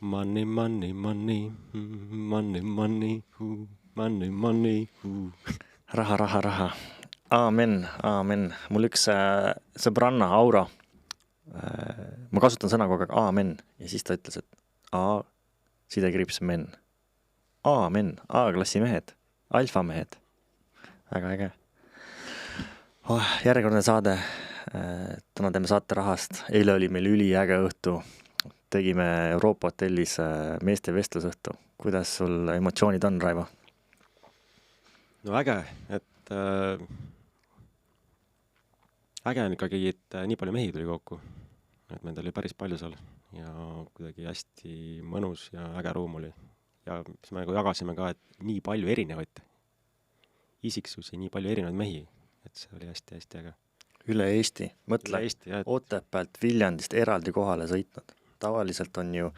Money, money, money, money, money, money, money. Raha. Aamen. Mul üks sõbranna, Auro, ma kasutan sõna kogu aeg aamen ja siis ta ütles, et sidekriips men. Aamen, A-klassi mehed, alfamehed. Väga äge. Järjekordne saade. Täna teeme saate rahast. Eile oli meil üliäge õhtu. Tegime Euroopa hotellis meeste vestlusõhtu. Kuidas sul emotsioonid on, Raivo? No äge, et äge on ikkagi, et nii palju mehi tuli kokku. Et meid oli päris palju seal ja kuidagi hästi mõnus ja äge ruum oli. Ja siis me jagasime ka, et nii palju erinevaid isiksusi, nii palju erinevaid mehi. Et see oli hästi äge. Üle Eesti. Mõtle, Otepäält Viljandist eraldi kohale sõitnud. Tavaliselt on ju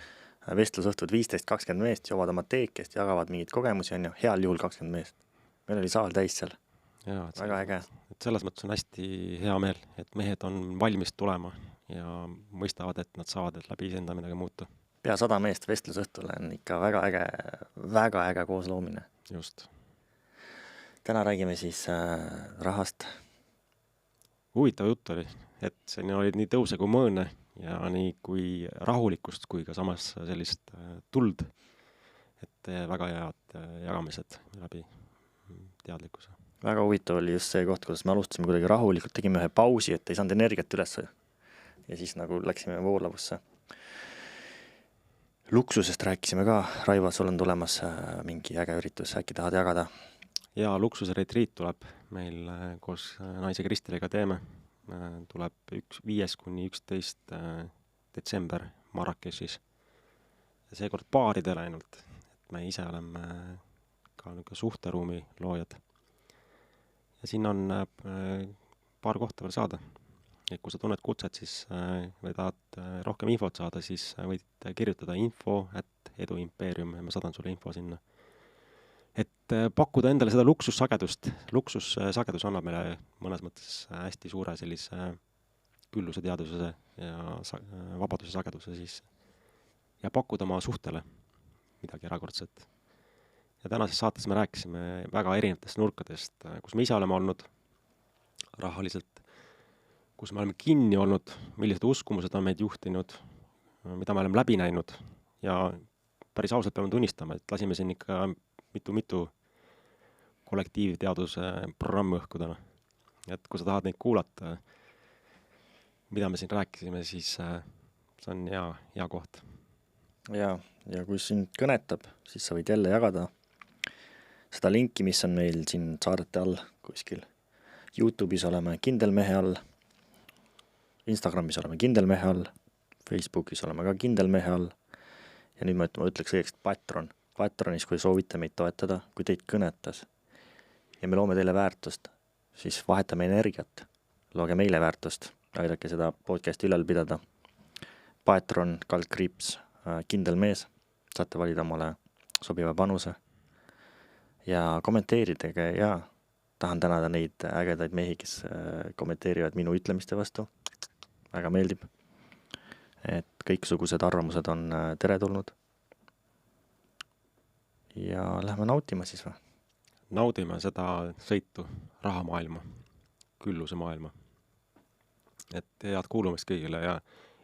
vestlusõhtud 15-20 meest, joovad oma teekest, jagavad mingid kogemusi, on ju heal juhul 20 meest. Meil oli saal täis seal. Ja, väga äge. Et selles mõttes on hästi hea meel, et mehed on valmis tulema ja mõistavad, et nad saavad läbi iseenda midagi muuta. Pea 100 meest vestlusõhtule on ikka väga äge koosloomine. Just. Täna räägime siis rahast. Huvitav jutt oli, et see oli nii tõuse kui mõõne ja nii kui rahulikust kui ka samas sellist tuld, et väga head jagamised läbi teadlikkuse. Väga huvitav oli just see koht, kuidas me alustasime kuidagi rahulikult, tegime ühe pausi, et ei saanud energiat üles ja siis nagu läksime voolavusse. Luksusest rääkisime ka. Raivo, sul on tulemas mingi äge üritus, äkki tahad jagada? Ja luksuse retriit tuleb meil koos naise Kristeliga teeme. Tuleb 5-11 detsember Marrakechis. Ja seekord paaridele ainult, et me ise oleme ka suhteruumi loojad. Ja siin on paar kohta veel saada. Ja kui sa tunned kutset, siis või tahad rohkem infot saada, siis võid kirjutada info@eduimpeerium ja ma saadan sulle info sinna. Et pakkuda endale seda luksussagedust. Luksussagedus annab meile mõnes mõttes hästi suure sellise külluse teaduse ja vabaduse sageduse siis. Ja pakkuda oma suhtele midagi erakordset. Ja tänases saates me rääkisime väga erinevatest nurkadest, kus me ise oleme olnud rahaliselt, kus me oleme kinni olnud, millised uskumused on meid juhtinud, mida me oleme läbi näinud ja päris ausalt peame tunnistama, et lasime siin ikka mitu kollektiivteaduse programmi õhkudena. Et kui sa tahad neid kuulata, mida me siin rääkisime, siis see on hea koht. Ja kui sind kõnetab, siis sa võid jälle jagada seda linki, mis on meil siin saadete all kuskil. YouTube'is oleme Kindelmehe all, Instagramis oleme Kindelmehe all, Facebookis oleme ka Kindelmehe all ja nüüd ma ütleks õigeks Patronis, kui soovite meid toetada, kui teid kõnetas ja me loome teile väärtust, siis vahetame energiat, looge meile väärtust, aidake seda podcasti ülal pidada. Patron, /, Kindelmees, saate valida omale sobiva panuse ja kommenteeridage ja tahan tänada neid ägedaid mehi, kes kommenteerivad minu ütlemiste vastu. Väga meeldib, et kõiksugused arvamused on teretulnud. Ja lähme nautima siis või? Naudime seda sõitu rahamaailma, külluse maailma. Et head kuulumist kõigile ja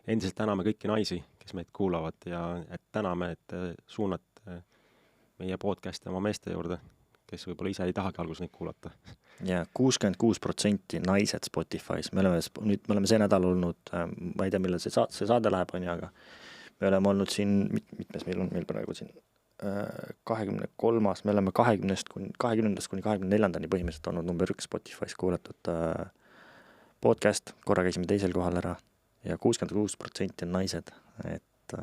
endiselt täname kõiki naisi, kes meid kuulavad ja et täname, et suunad meie podcasti oma meeste juurde, kes võib-olla ise ei tahagi alguses neid kuulata. Ja 66% naised Spotify's. Me oleme see nädal olnud, ma ei tea, millal see saade läheb, aga me oleme olnud siin, mitmes meil on meil praegu siin 23. Me oleme 20. kuni 24. põhimõtteliselt olnud number 1 Spotify's kuulatud podcast. Korra käisime teisel kohal ära ja 66% on naised. Et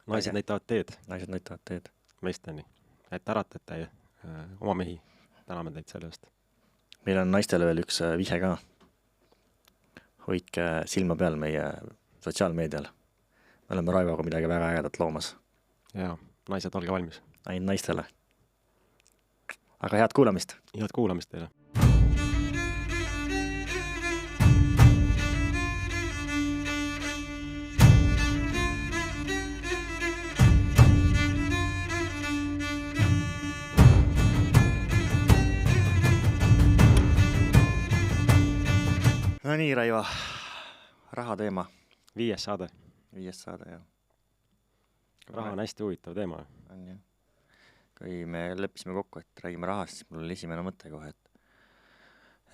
naised näitavad teed. Naised näitavad teed. Meisteni. Et äratate oma mehi. Täname teid selle eest. Meil on naistele veel üks vihje ka. Hoidke silma peal meie sotsiaalmeedial. Me oleme Raivoga midagi väga ägedat loomas. Ja, naised, olge valmis. Ainult naistele. Aga head kuulamist. Head kuulamist teile. nii, Raivo, raha teema. 5. saade. 5. saade, jah. Raha on hästi huvitav teema. On, jah. Kui me leppisime kokku, et räägime rahast, siis mul oli esimene mõte kohe,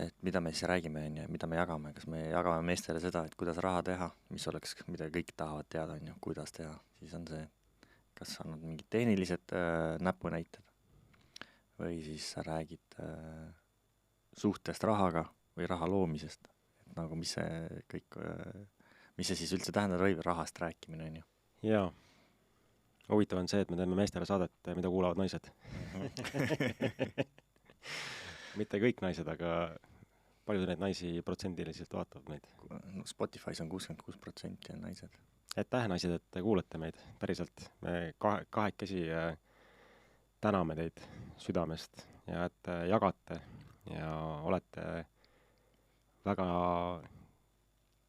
et mida me siis räägime, mida me jagame. Kas me jagame meestele seda, et kuidas raha teha, mis oleks, mida kõik tahavad teada, kuidas teha. Siis on see, kas on mingid tehnilised näpunäited või siis sa räägid suhtest rahaga või raha loomisest. Et nagu mis see kõik, mis see siis üldse tähendab rahast rääkimine, on ju? Jaa. Huvitav on see, et me teeme meestele saadet, mida kuulavad naised. Mitte kõik naised, aga paljud neid naisi protsendiliselt vaatavad meid. No, Spotify's on 66% naised. Aitäh, naised, et te kuulete meid. Päriselt, me kahekesi täname teid südamest ja et jagate ja olete väga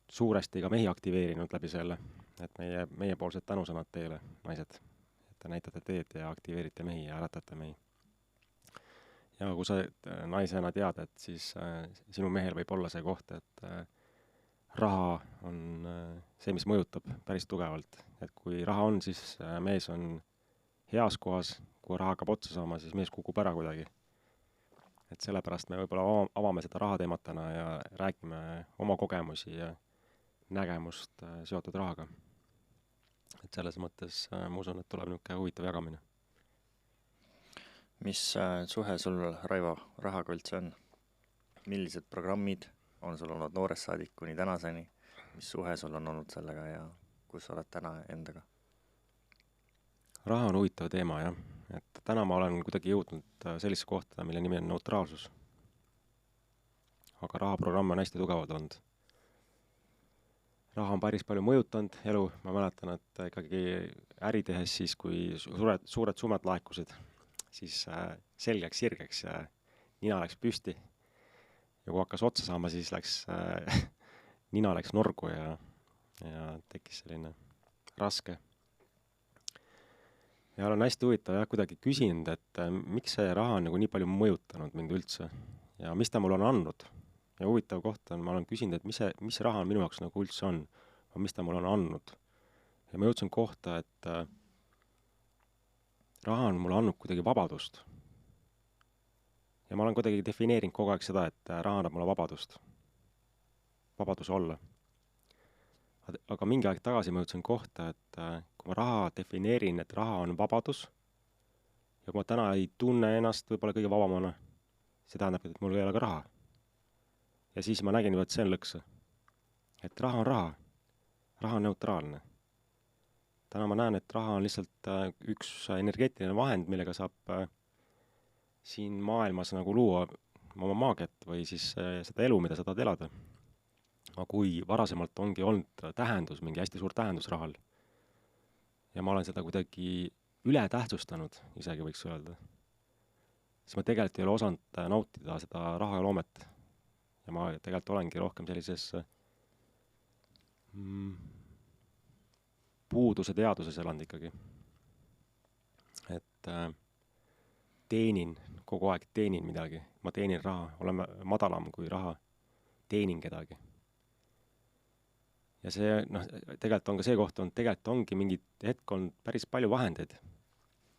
suuresti ka mehi aktiveerinud läbi selle, et meiepoolsed tänusõnad teile, naised, et te näitate teed ja aktiveerite mehi ja äratate mehi. Ja kui sa naisena tead, et siis sinu mehel võib olla see koht, et raha on see, mis mõjutab päris tugevalt. Et kui raha on, siis mees on heas kohas, kui raha hakkab otsa saama, siis mees kukub ära kuidagi. Et sellepärast me võib-olla avame seda rahateematena ja räägime oma kogemusi ja nägemust seotud rahaga. Et selles mõttes ma usun, et tuleb niisugune huvitav jagamine. Mis suhe sul, Raivo, rahaga üldse on? Millised programmid on sul olnud noorest saadik kuni tänaseni? Mis suhe sul on olnud sellega ja kus oled täna endaga? Raha on huvitav teema, jah. Et täna ma olen kuidagi jõudnud sellise kohta, mille nimi on neutraalsus. Aga rahaprogramm on hästi tugevad olnud. Raha on päris palju mõjutanud elu. Ma mäletan, et ikkagi äri tehes siis, kui suured summad laekusid, siis selgeks, sirgeks ja nina läks püsti. Ja kui hakkas otsa saama, siis nina läks norgu ja tekkis selline raske. Ja olen hästi huvitav ja kuidagi küsinud, et miks see raha on nagu nii palju mõjutanud mind üldse ja mis ta mul on andnud. Ja huvitav koht on, ma olen küsinud, et mis raha minu jaoks nagu üldse on, mis ta mul on andnud. Ja ma jõudsin kohta, et raha on mulle andnud kuidagi vabadust. Ja ma olen kuidagi defineerinud kogu aeg seda, et raha annab mulle vabadust. Vabadus olla. Aga mingi aeg tagasi ma jõudsin kohta, et kui ma raha defineerin, et raha on vabadus ja kui ma täna ei tunne ennast võib-olla kõige vabamana, see tähendab, et mul ei ole ka raha. Ja siis ma nägin, et see on lõkse. Et raha on raha. Raha on neutraalne. Täna ma näen, et raha on lihtsalt üks energeetiline vahend, millega saab siin maailmas nagu luua oma maagiat või siis seda elu, mida sa tahad elada. Aga kui varasemalt ongi olnud tähendus, mingi hästi suur tähendus rahal, ja ma olen seda kuidagi üle tähtsustanud, isegi võiks öelda, siis ma tegelikult ei ole osanud nautida seda raha ja loomet. Ja ma tegelikult olengi rohkem sellises puuduse teaduses elanud ikkagi. Et teenin, kogu aeg teenin midagi. Ma teenin raha, olen madalam kui raha, teenin kedagi. Ja see, tegelikult on ka see koht, tegelikult ongi mingid hetk on päris palju vahendeid.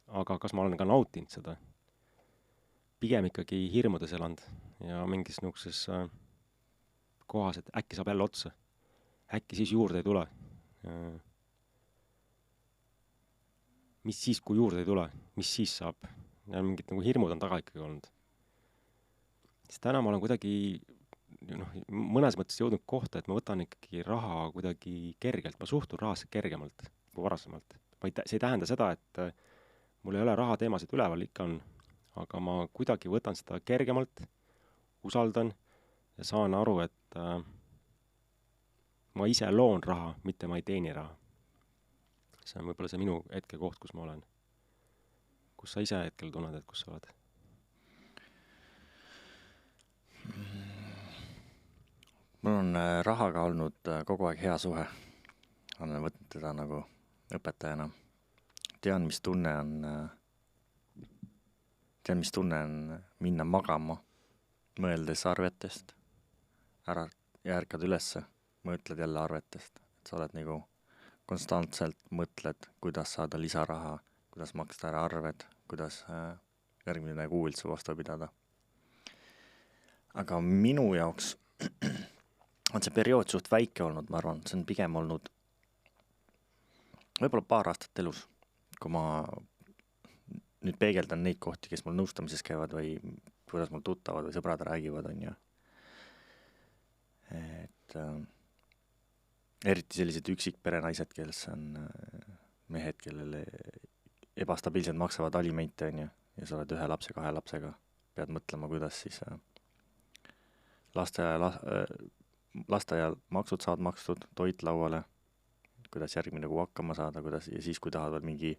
Aga kas ma olen ka nautinud seda? Pigem ikkagi hirmudes elanud ja mingis niisuguses kohas, et äkki saab jälle otsa. Äkki siis juurde ei tule. Mis siis, kui juurde ei tule? Mis siis saab? Ja mingid nagu hirmud on taga ikkagi olnud. Siis täna ma olen kuidagi mõnes mõttes jõudnud kohta, et ma võtan ikkagi raha kuidagi kergelt. Ma suhtun rahasse kergemalt kui varasemalt. See ei tähenda seda, et mul ei ole raha teemasid üleval, ikka on. Aga ma kuidagi võtan seda kergemalt, usaldan ja saan aru, et ma ise loon raha, mitte ma ei teeni raha. See on võib-olla see minu hetke koht, kus ma olen. Kus sa ise hetkel tunned, et kus sa oled? Mul on rahaga olnud kogu aeg hea suhe. Olen võtnud teda nagu õpetajana. Tean, mis tunne on minna magama, mõeldes arvetest, ja ärkad ülesse, mõtled jälle arvetest, et sa oled nagu konstantselt mõtled, kuidas saada lisaraha, kuidas maksta ära arved, kuidas järgmine kuu üldse vastu pidada. Aga minu jaoks on see periood suht väike olnud, ma arvan, see on pigem olnud võib-olla paar aastat elus, kui ma nüüd peegeldan neid kohti, kes mul nõustamises käivad või kuidas mul tuttavad või sõbrad räägivad, on ju. Et eriti sellised üksikperenaised, kes on mehed, kellele ebastabiilsed maksavad alimente, on ju, ja sa oled 1 lapse, 2 lapsega, pead mõtlema, kuidas siis lasteaia maksud saad makstud, toit lauale, kuidas järgmine kuu hakkama saada, kuidas, ja siis, kui tahad veel mingi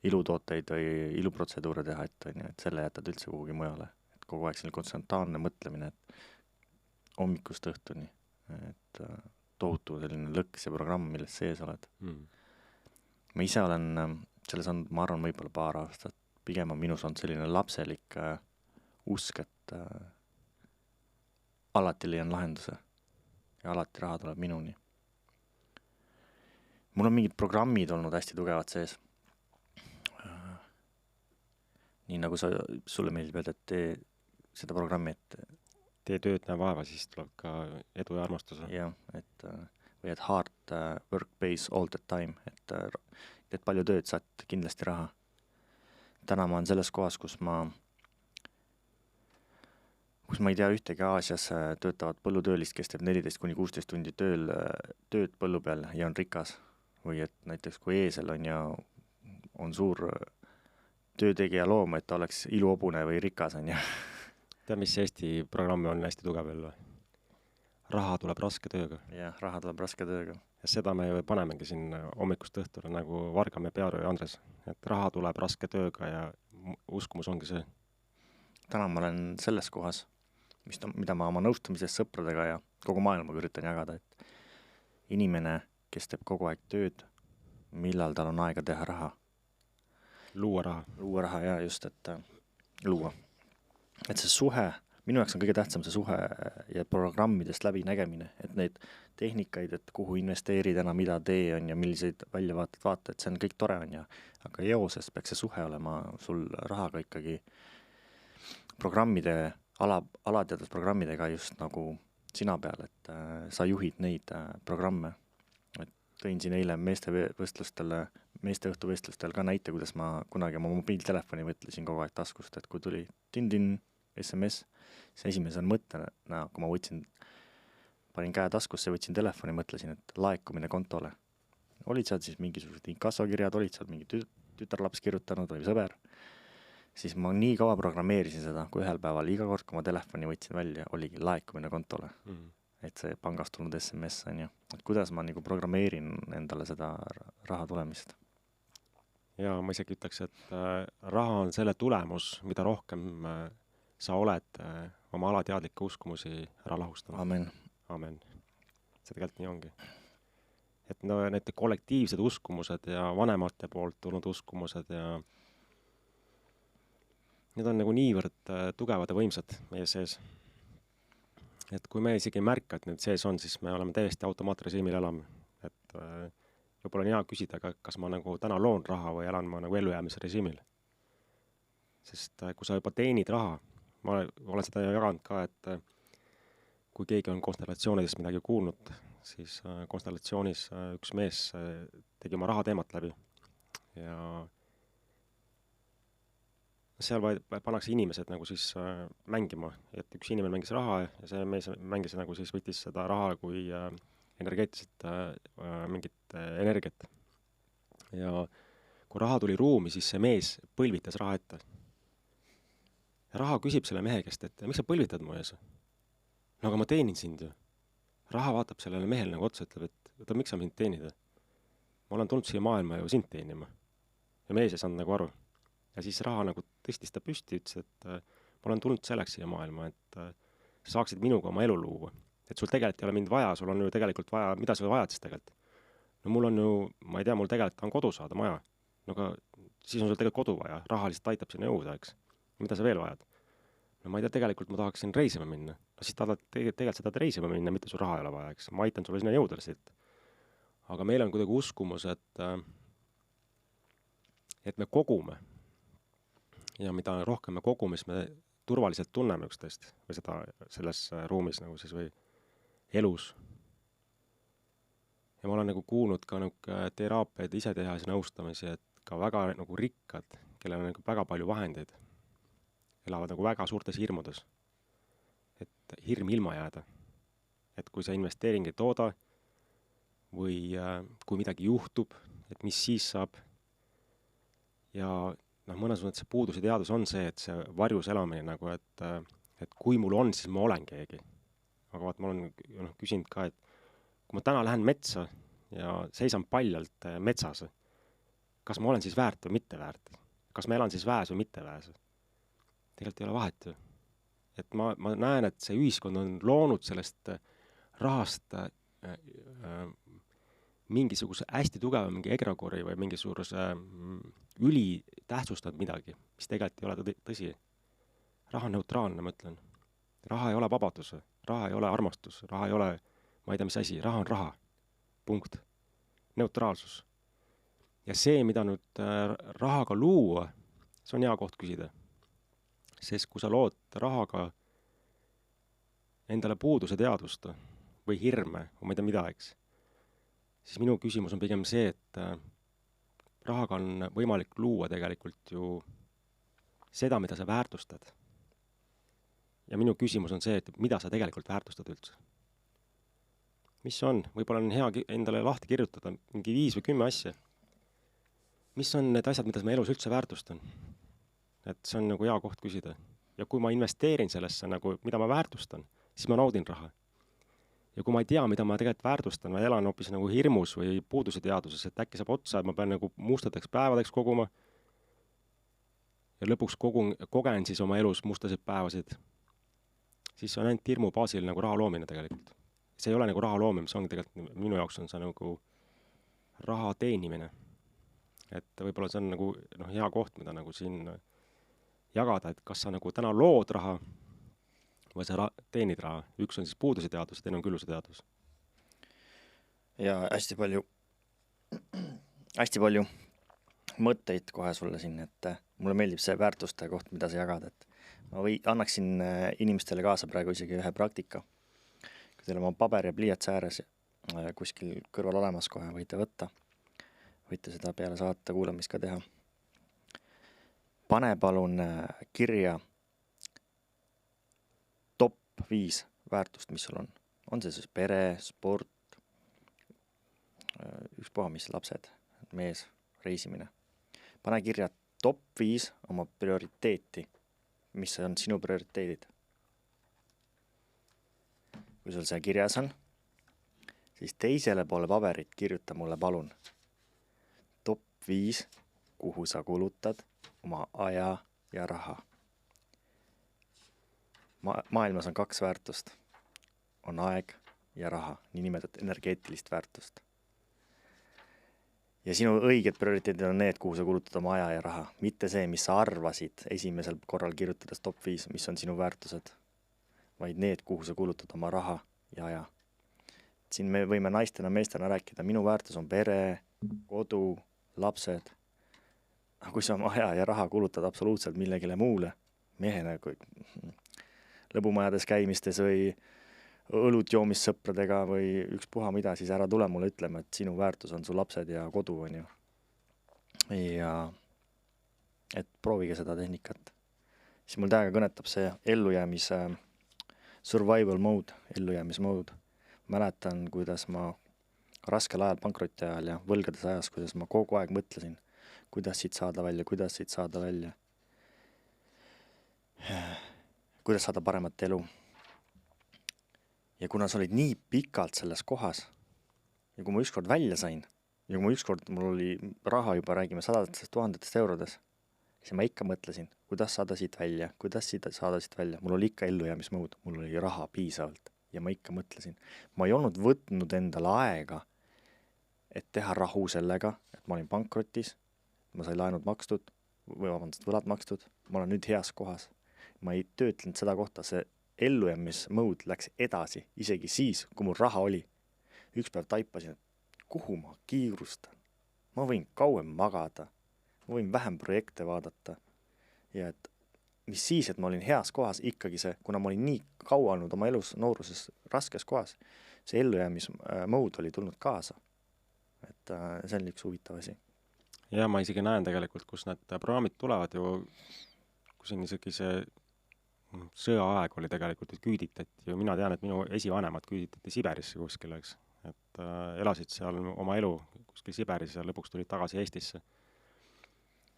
ilutooteid või iluprotseduure teha, et selle jätad üldse kuhugi mujale. Et kogu aeg selline konstantaalne mõtlemine, et hommikust õhtuni, et tohutu selline lõks ja programm, milles sees oled. Ma ise olen selles on, ma arvan, võib-olla paar aastat, pigem on minus olnud selline lapselik usk, et alati leian lahenduse ja alati raha tuleb minuni. Mul on mingid programmid olnud hästi tugevad sees. Nii nagu sulle meeldib öelda, et tee seda programmi, et tee tööd, näe vaeva, siis tuleb ka edu ja armastus. Jah, või et hard work pays all the time, et palju tööd saad kindlasti raha. Täna ma olen selles kohas, kus ma ei tea ühtegi Aasias töötavad põllutöölist, kes teeb 14-16 tundi tööd põllu peal ja on rikas. Või et näiteks kui eesel on suur töötegija loom, et ta oleks iluobune või rikas, on ju. Tead, mis Eesti programmi on hästi tugev veel või? Raha tuleb raske tööga. Jah, raha tuleb raske tööga. Ja seda me ju panemegi siin hommikust õhtule nagu Vargamäe Pearö ja Andres. Et raha tuleb raske tööga ja uskumus ongi see. Täna ma olen selles kohas, mida ma oma nõustamises sõpradega ja kogu maailmaga üritan jagada, et inimene, kes teeb kogu aeg tööd, millal tal on aega teha raha. Luua raha. Luua raha, ja just, et luua. Et see suhe, minu jaoks on kõige tähtsam see suhe ja programmidest läbi nägemine, et neid tehnikaid, et kuhu investeerida, mida tee on ja milliseid väljavaated vaata, et see on kõik tore on ja, aga eoses peaks see suhe olema sul rahaga ikkagi programmide, alateadusprogrammidega just nagu sina peal, et sa juhid neid programme. Tõin siin eile meeste õhtuvestlustel ka näite, kuidas ma kunagi oma mobiiltelefoni võtlesin kogu aeg taskust, et kui tuli tin-tin SMS, see esimese mõttena, kui ma panin käe taskusse, võtsin telefoni, mõtlesin, et laekumine kontole. Olid seal siis mingisugused inkassokirjad, olid seal mingi tütarlaps kirjutanud või sõber, siis ma nii kaua programmeerisin seda, kui ühel päeval iga kord, kui ma telefoni võtsin välja, oligi laekumine kontole. Et see pangast tulnud SMS on ju, et kuidas ma nagu programmeerin endale seda raha tulemist. Ja ma isegi ütleks, et raha on selle tulemus, mida rohkem sa oled oma alateadlikke uskumusi ära lahustanud. Amen. Amen. See tegelikult nii ongi. Et no, need kollektiivsed uskumused ja vanemate poolt tulnud uskumused ja need on nagu niivõrd tugevad ja võimsad meie sees. Et kui me isegi ei märka, et need sees on, siis me oleme täiesti automaatrežiimil elame. Et võib-olla on hea küsida, kas ma nagu täna loon raha või elan ma nagu ellujäämise režiimil. Sest kui sa juba teenid raha, ma olen seda jaganud ka, et kui keegi on konstellatsioonides midagi kuulnud, siis konstellatsioonis üks mees tegi oma raha teemat läbi. Ja seal pannakse inimesed nagu siis mängima, et üks inimene mängis raha ja see mees mängis nagu siis võttis seda raha kui energeetiliselt mingit energiat. Ja kui raha tuli ruumi, siis see mees põlvitas raha ette. Ja raha küsib selle mehe käest, et miks sa põlvitad mu ees? No aga ma teenin sind ju. Raha vaatab sellele mehele nagu otsa, ütleb, et miks sa mind teenid? Ma olen tulnud siia maailma ju sind teenima. Ja mees ei saanud nagu aru. Ja siis raha nagu tõstis ta püsti, ütles, et ma olen tulnud selleks siia maailma, et sa saaksid minuga oma elu luua. Et sul tegelikult ei ole mind vaja, sul on ju tegelikult vaja, mida sa vajad siis tegelikult? No mul on ju, ma ei tea, mul tegelikult on kodu saada, maja. No aga siis on sul tegelikult kodu vaja, raha lihtsalt aitab sinna jõuda, eks. Mida sa veel vajad? No ma ei tea, tegelikult ma tahaksin reisima minna. siis tahad tegelikult seda reisima minna, mitte sul raha ei ole vaja, eks. Ma aitan sulle sinna jõuda lihtsalt. Aga meil on kuidagi uskumus, et me kogume. Ja mida rohkem me kogume, siis me turvaliselt tunneme üksteist või seda selles ruumis nagu siis või elus. Ja ma olen nagu kuulnud ka nagu teraapiaid ise teha ja nõustamisi, et ka väga nagu rikkad, kellel on nagu väga palju vahendeid, elavad nagu väga suurtes hirmudes. Et hirm ilma jääda. Et kui sa investeering ei tooda või kui midagi juhtub, et mis siis saab. Ja mõnes mõttes see puuduse teadus on see, et see varjus elamine nagu, et kui mul on, siis ma olen keegi. Aga vaat ma olen küsinud ka, et kui ma täna lähen metsa ja seisan paljalt metsas, kas ma olen siis väärt või mitte väärt? Kas ma elan siis väes või mitte väes? Tegelikult ei ole vahet ju. Et ma näen, et see ühiskond on loonud sellest rahast mingisuguse hästi tugeva mingi egregori või mingisuguse üli tähtsustanud midagi, mis tegelikult ei ole tõsi. Raha on neutraalne, ma ütlen. Raha ei ole vabadus, raha ei ole armastus, raha ei ole, ma ei tea, mis asi, raha on raha. Punkt. Neutraalsus. Ja see, mida nüüd rahaga luua, see on hea koht küsida. Sest kui sa lood rahaga endale puuduse teadvust või hirme, või ma ei tea mida, eks, siis minu küsimus on pigem see, et rahaga on võimalik luua tegelikult ju seda, mida sa väärtustad. Ja minu küsimus on see, et mida sa tegelikult väärtustad üldse. Mis on? Võib-olla on hea endale lahti kirjutada mingi 5 või 10 asja. Mis on need asjad, mida ma elus üldse väärtustan? Et see on nagu hea koht küsida. Ja kui ma investeerin sellesse, nagu, mida ma väärtustan, siis ma naudin raha. Ja kui ma ei tea, mida ma tegelikult väärtustan, ma elan hoopis nagu hirmus või puuduse teaduses, et äkki saab otsa, et ma pean nagu mustadeks päevadeks koguma ja lõpuks kogen siis oma elus mustasid päevasid, siis on ainult hirmu baasil nagu raha loomine tegelikult. See ei ole nagu raha loomine, see on tegelikult minu jaoks on see nagu raha teenimine. Et võib-olla see on nagu hea koht, mida nagu siin jagada, et kas sa nagu täna lood raha või sa teenid raha. Üks on siis puuduse teadus, teine on külluse teadus. Ja hästi palju mõtteid kohe sulle siin, et mulle meeldib see väärtuste koht, mida sa jagad, et ma annaksin inimestele kaasa praegu isegi ühe praktika. Kui teil on paber ja pliiats ääres kuskil kõrval olemas kohe, võite võtta. Võite seda peale saata kuulamist ka teha. Pane palun kirja top 5 väärtust, mis sul on. On see siis pere, sport, ükspuha, mis lapsed, mees, reisimine. Pane kirja top 5 oma prioriteeti, mis on sinu prioriteedid. Kui sul see kirjas on, siis teisele poole paberit kirjuta mulle palun top 5, kuhu sa kulutad oma aja ja raha. Maailmas on 2 väärtust. On aeg ja raha, nii nimetatud energeetilist väärtust. Ja sinu õiged prioriteedid on need, kuhu sa kulutad oma aja ja raha. Mitte see, mis sa arvasid esimesel korral kirjutades top 5, mis on sinu väärtused, vaid need, kuhu sa kulutad oma raha ja aja. Siin me võime naistena, meestena rääkida, minu väärtus on pere, kodu, lapsed. Kui sa oma aja ja raha kulutad absoluutselt millegile muule, mehena kui lõbumajades käimistes või õlut joomist sõpradega või ükspuha mida, siis ära tule mulle ütlema, et sinu väärtus on su lapsed ja kodu, on ju. Ja et proovige seda tehnikat. Siis mul täiega kõnetab see ellujäämise survival mode, ellujäämis mode. Mäletan, kuidas ma raskel ajal, pankroti ajal ja võlgades ajas, kuidas ma kogu aeg mõtlesin, kuidas siit saada välja, kuidas saada paremat elu. Ja kuna sa olid nii pikalt selles kohas ja kui ma ükskord välja sain ja kui ma ükskord, mul oli raha juba, räägime 100 000 eurodes, siis ma ikka mõtlesin, kuidas saada siit välja, mul oli ikka ellujäämismõud, mul oli raha piisavalt ja ma ikka mõtlesin. Ma ei olnud võtnud endale aega, et teha rahu sellega, et ma olin pankrotis, ma sai laenud makstud, võlad makstud, ma olen nüüd heas kohas. Ma ei töötlenud seda kohta, see ellujäämismõud läks edasi, isegi siis, kui mul raha oli. Üks päev taipasin, et kuhu ma kiirustan. Ma võin kauem magada, ma võin vähem projekte vaadata. Ja et mis siis, et ma olin heas kohas ikkagi see, kuna ma olin nii kaua olnud oma elus nooruses raskes kohas, see ellujäämismõud oli tulnud kaasa. Et see on üks huvitav asi. Ja ma isegi näen tegelikult, kus need programmid tulevad ju, kus on isegi see sõjaaeg oli tegelikult, et küüditati ju, mina tean, et minu esivanemad küüditati Siberisse kuskil, eks. Et elasid seal oma elu kuskil Siberis ja lõpuks tulid tagasi Eestisse.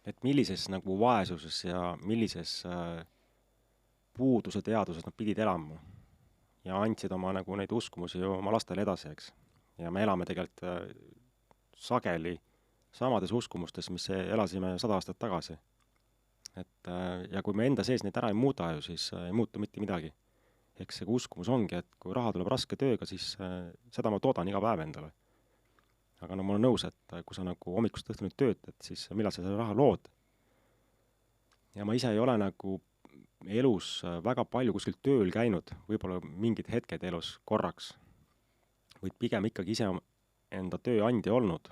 Et millises nagu vaesuses ja millises puuduse teaduses nad pidid elama ja andsid oma nagu neid uskumusi ju oma lastele edasi, eks. Ja me elame tegelikult sageli samades uskumustes, mis elasime 100 aastat tagasi. Et, ja kui me enda sees neid ära ei muuda ju, siis ei muutu mitte midagi. Eks see uskumus ongi, et kui raha tuleb raske tööga, siis seda ma toodan iga päev endale. Aga no mul on nõus, et kui sa nagu hommikust õhtuni töötad, siis millal sa selle raha lood? Ja ma ise ei ole nagu elus väga palju kuskil tööl käinud, võib-olla mingid hetked elus korraks, võid pigem ikkagi ise enda tööandja olnud.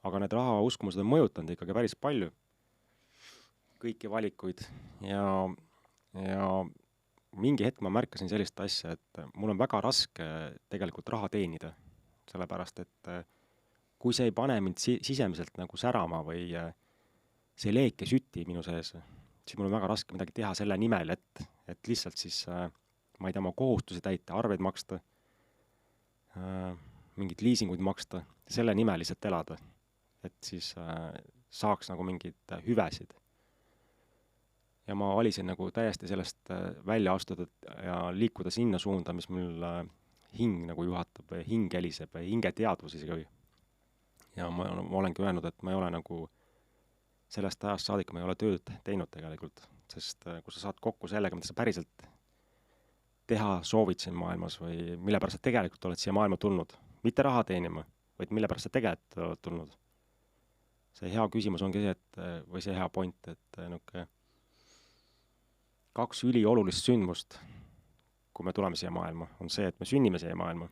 Aga need raha uskumused on mõjutanud ikkagi päris palju kõiki valikuid ja mingi hetk ma märkasin sellist asja, et mul on väga raske tegelikult raha teenida, sellepärast, et kui see ei pane mind sisemiselt nagu särama või see leek ja süti minu sees, siis mul on väga raske midagi teha selle nimel, et lihtsalt siis, ma ei tea, oma kohustusi täita, arveid maksta, mingid liisinguid maksta, selle nimel lihtsalt elada, et siis saaks nagu mingid hüvesid. Ja ma valisin nagu täiesti sellest välja astuda ja liikuda sinna suunda, mis mul hing nagu juhatab või hing heliseb või hinge teadvus isegi. Ja ma olengi öelnud, et ma ei ole nagu sellest ajast saadik, ma ei ole tööd teinud tegelikult, sest kui sa saad kokku sellega, mida sa päriselt teha soovid siin maailmas või mille pärast sa tegelikult oled siia maailma tulnud, mitte raha teenima, vaid mille pärast sa tegelikult oled tulnud. See hea küsimus ongi see, et, või see hea point, et nuke 2 üliolulist sündmust, kui me tuleme siia maailma, on see, et me sünnime siia maailma.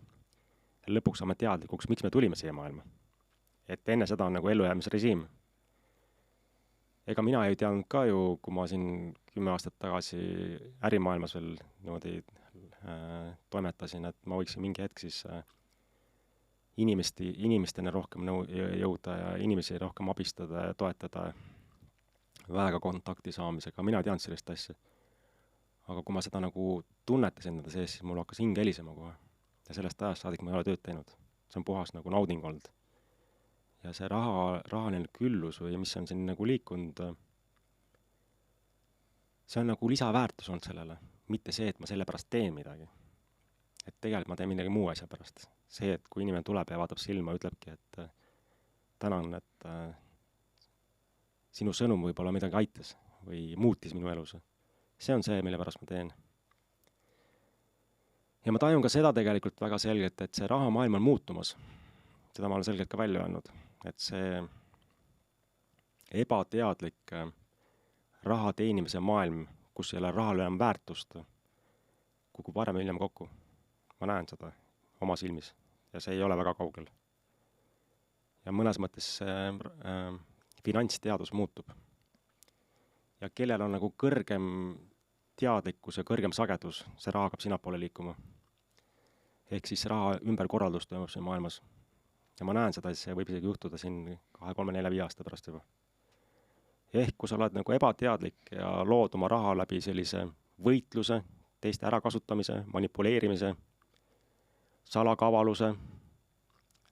Ja lõpuks saame teadlikuks, miks me tulime siia maailma. Et enne seda on nagu ellujäämisrežiim. Ega mina ei teadnud ka ju, kui ma siin 10 aastat tagasi ärimaailmas veel niimoodi toimetasin, et ma võiksin mingi hetk siis inimestena rohkem jõuda ja inimesi rohkem abistada ja toetada väega kontakti saamisega. Mina ei teadnud sellist asja. Aga kui ma seda nagu tunnetasin enda sees, siis mul hakkas hing helisema kohe. Ja sellest ajast saadik ma ei ole tööd teinud. See on puhas nagu nauding olnud. Ja see rahaline küllus või mis on siin nagu liikunud, see on nagu lisaväärtus olnud sellele. Mitte see, et ma selle pärast teen midagi. Et tegelikult ma teen midagi muu asja pärast. See, et kui inimene tuleb ja vaatab silma, ütlebki, et tänan, et sinu sõnum võib-olla midagi aitas või muutis minu elus. See on see, mille pärast ma teen. Ja ma tajun ka seda tegelikult väga selgelt, et see rahamaailm on muutumas. Seda ma olen selgelt ka välja öelnud. Et see ebateadlik raha teenimise maailm, kus ei ole rahal enam väärtust, kukub varem hiljem kokku. Ma näen seda oma silmis ja see ei ole väga kaugel. Ja mõnes mõttes finantsteadus muutub. Ja kellel on nagu kõrgem teadlikkus ja kõrgem sagedus, see raha hakkab sinnapoole liikuma. Ehk siis raha ümberkorraldus toimub siin maailmas. Ja ma näen seda, et see võib isegi juhtuda siin 2, 3, 4, 5 aasta pärast juba. Ehk kui sa oled nagu ebateadlik ja lood oma raha läbi sellise võitluse, teiste ärakasutamise, manipuleerimise, salakavaluse,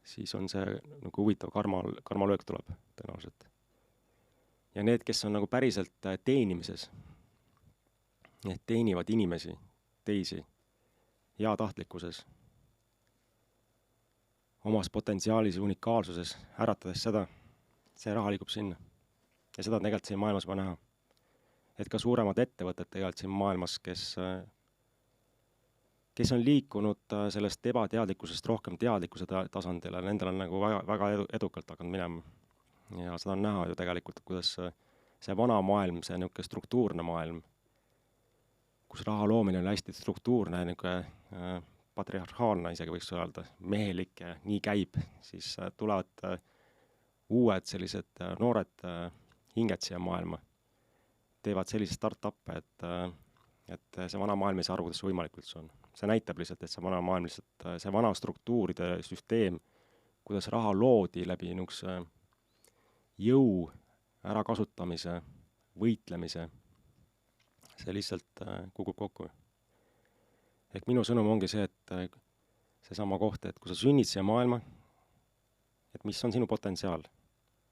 siis on see nagu huvitav karmalöök tuleb tõenäoliselt. Ja need, kes on nagu päriselt teenimises, need teenivad inimesi, teisi, heatahtlikkuses, omas potentsiaalis ja unikaalsuses, äratades seda, see raha liigub sinna. Ja seda on tegelikult siin maailmas juba näha. Et ka suuremad ettevõtted tegelikult siin maailmas, kes on liikunud sellest ebateadlikkusest rohkem teadlikkuse tasandile, nendel on nagu väga edukalt hakanud minema. Ja seda on näha ju tegelikult, kuidas see vana maailm, see niisugune struktuurne maailm, kus raha loomine on hästi struktuurne, patriarhaalne isegi võiks öelda, mehelik ja nii käib, siis tulevad uued sellised noored hinged siia maailma, teevad selliseid start-up'e, et see vana maailm ei saa aru, kuidas see võimalik üldse on. See näitab lihtsalt, et see vana maailm lihtsalt, see vana struktuuride süsteem, kuidas raha loodi läbi niisuguse jõu ärakasutamise, võitlemise, see lihtsalt kukub kokku. Ehk minu sõnum ongi see, et seesama koht, et kui sa sünnid siia maailma, et mis on sinu potentsiaal,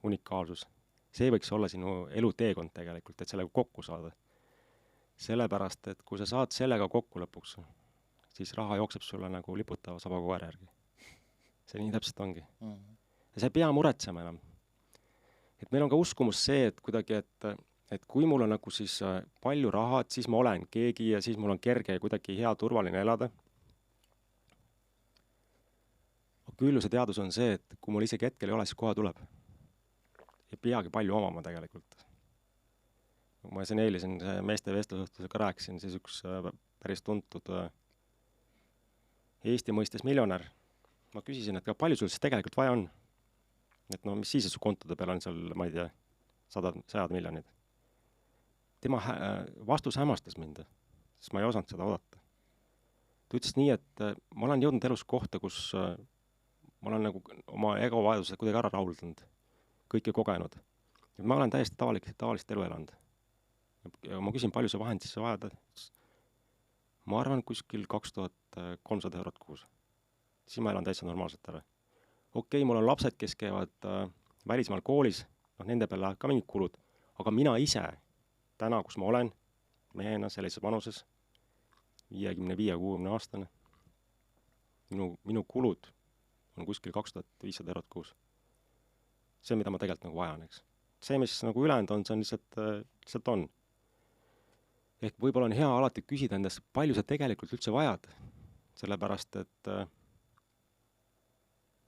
unikaalsus, see võiks olla sinu eluteekond tegelikult, et sellega kokku saada. Sellepärast, et kui sa saad sellega kokku lõpuks, siis raha jookseb sulle nagu liputava sabakoer järgi. See nii täpselt ongi. Ja sa ei pea muretsema enam. Et meil on ka uskumus see, et kuidagi, et kui mul on nagu siis palju raha, et siis ma olen keegi ja siis mul on kerge ja kuidagi hea turvaline elada. Aga küll see teadus on see, et kui mul isegi hetkel ei ole, siis kohe tuleb. Ei peagi palju omama tegelikult. Ma siin eilisin meeste vestlusõhtusega rääkisin, siis üks päris tuntud Eesti mõistes miljonär. Ma küsisin, et palju sul siis tegelikult vaja on? Et no mis siis su kontode peal on seal, ma ei tea, 100 miljonid. Tema vastus hämmastas mind, sest ma ei osanud seda oodata. Ta ütles nii, et ma olen jõudnud elus kohta, kus ma olen nagu oma egovajadused kuidagi ära rahuldanud, kõike kogenud. Ja ma olen täiesti tavalist elu elanud. Ja ma küsin, palju see vahend siis vajada? Ma arvan kuskil 2300 eurot kuus. Siis ma elan täitsa normaalselt ära. Okei, mul on lapsed, kes käivad välismaal koolis, nende peal läheb ka mingid kulud, aga mina ise, täna, kus ma olen, mehena sellises vanuses, 55-60 aastane, minu kulud on kuskil 2500 eurot kuus. See, mida ma tegelikult nagu vajan, eks. See, mis nagu ülejäänud on, see on lihtsalt on. Ehk võib-olla on hea alati küsida endast, palju sa tegelikult üldse vajad, sellepärast, et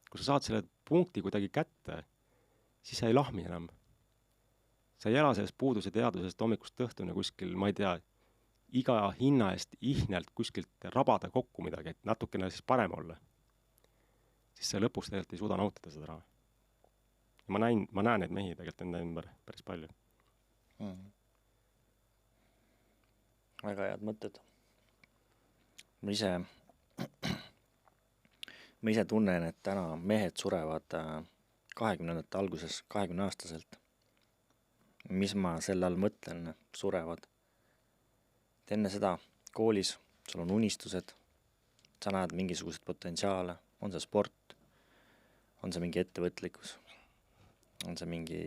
kui sa saad selle punkti kuidagi kätte, siis sa ei lahmi enam. Sa ei ela sellest puuduse teadusest hommikust õhtuni kuskil, ma ei tea, iga hinna eest ihnelt kuskilt rabada kokku midagi, et natukene siis parem olla. Siis see lõpus tegelikult ei suuda nautida seda raha. Ja ma näen neid mehi tegelikult enda ümber päris palju. Väga head mõtted. Ma ise tunnen, et täna mehed surevad 20. alguses 20-aastaselt. Mis ma selle all mõtlen, surevad. Et enne seda koolis sul on unistused, sa näed mingisugused potentsiaale, on see sport, on see mingi ettevõtlikkus, on see mingi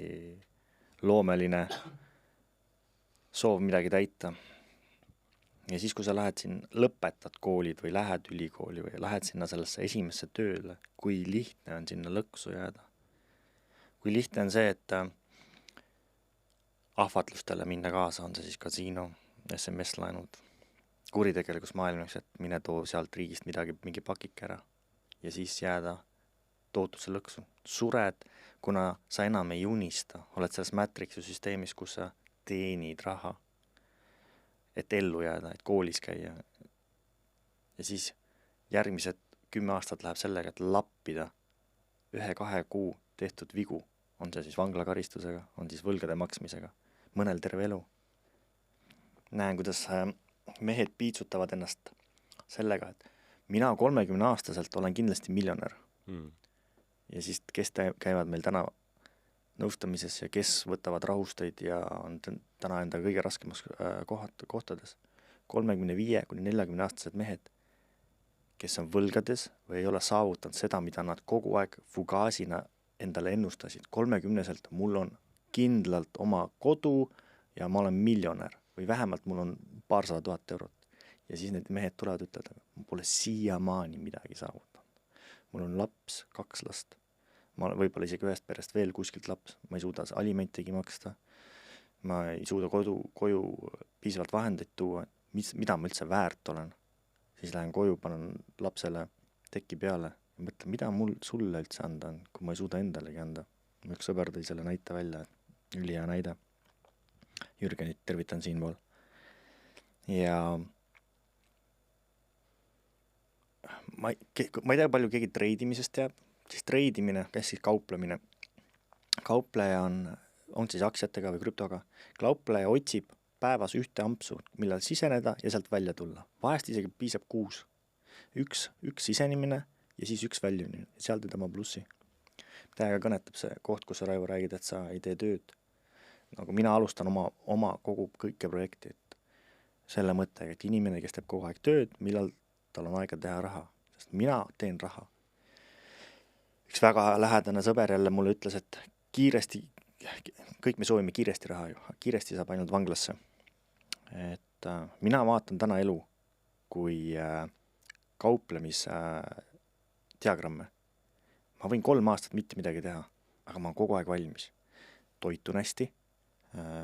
loomeline soov midagi täita. Ja siis, kui sa lähed siin, lõpetad koolid või lähed ülikooli või lähed sinna sellesse esimesse tööle, kui lihtne on sinna lõksu jääda. Kui lihtne on see, et ahvatlustele minna kaasa, on see siis kasiino, SMS-laenud, kuritegelikus maailmaks, et mine too sealt riigist mingi pakik ära ja siis jääda tootusse lõksu. Sured, kuna sa enam ei unista, oled selles Matrixi süsteemis, kus sa teenid raha, et ellu jääda, et koolis käia. Ja siis järgmised 10 aastat läheb sellega, et lappida 1-2 kuu tehtud vigu, on see siis vanglakaristusega, on siis võlgade maksmisega, mõnel terve elu. Näen, kuidas mehed piitsutavad ennast sellega, et mina 30-aastaselt olen kindlasti miljonär. Ja siis kes käivad meil täna nõustamises ja kes võtavad rahusteid ja on täna enda kõige raskemas kohtades. 35-40 aastased mehed, kes on võlgades või ei ole saavutanud seda, mida nad kogu aeg fugaasina endale ennustasid. 30-selt mul on kindlalt oma kodu ja ma olen miljonär või vähemalt mul on 200 000 eurot. Ja siis need mehed tulevad ütelda, ma pole siiamaani midagi saavutanud. Mul on laps, 2 last. Ma võib-olla isegi ühest perest veel kuskilt laps, ma ei suuda alimentigi maksta, ma ei suuda koju piisavalt vahendeid tuua, mida ma üldse väärt olen. Siis lähen koju, panen lapsele teki peale ja mõtlen, mida mul sulle üldse anda on, kui ma ei suuda endalegi anda. Üks sõber tõi selle näite välja, ülihea näide. Jürgenit tervitan siinpool. Ja ma ei tea, palju keegi treidimisest teab, siis treidimine, kes siis kauplemine. Kaupleja on siis aktsiatega või krüptoga. Kaupleja otsib päevas ühte ampsu, millal siseneda ja sealt välja tulla. Vahest isegi piisab 6. Üks sisenemine ja siis üks väljumine. Sealt ei tema plussi. Täiega kõnetab see koht, kus sa, Raivo, räägid, et sa ei tee tööd. Nagu mina alustan oma kogu kõike projekti, et selle mõttega, et inimene, kes teeb kogu aeg tööd, millal tal on aega teha raha. Sest mina teen raha. Üks väga lähedane sõber jälle mulle ütles, et kiiresti, kõik me soovime kiiresti raha ju, kiiresti saab ainult vanglasse. Et mina vaatan täna elu kui kauplemisdiagramme. Ma võin 3 aastat mitte midagi teha, aga ma olen kogu aeg valmis. Toitun hästi,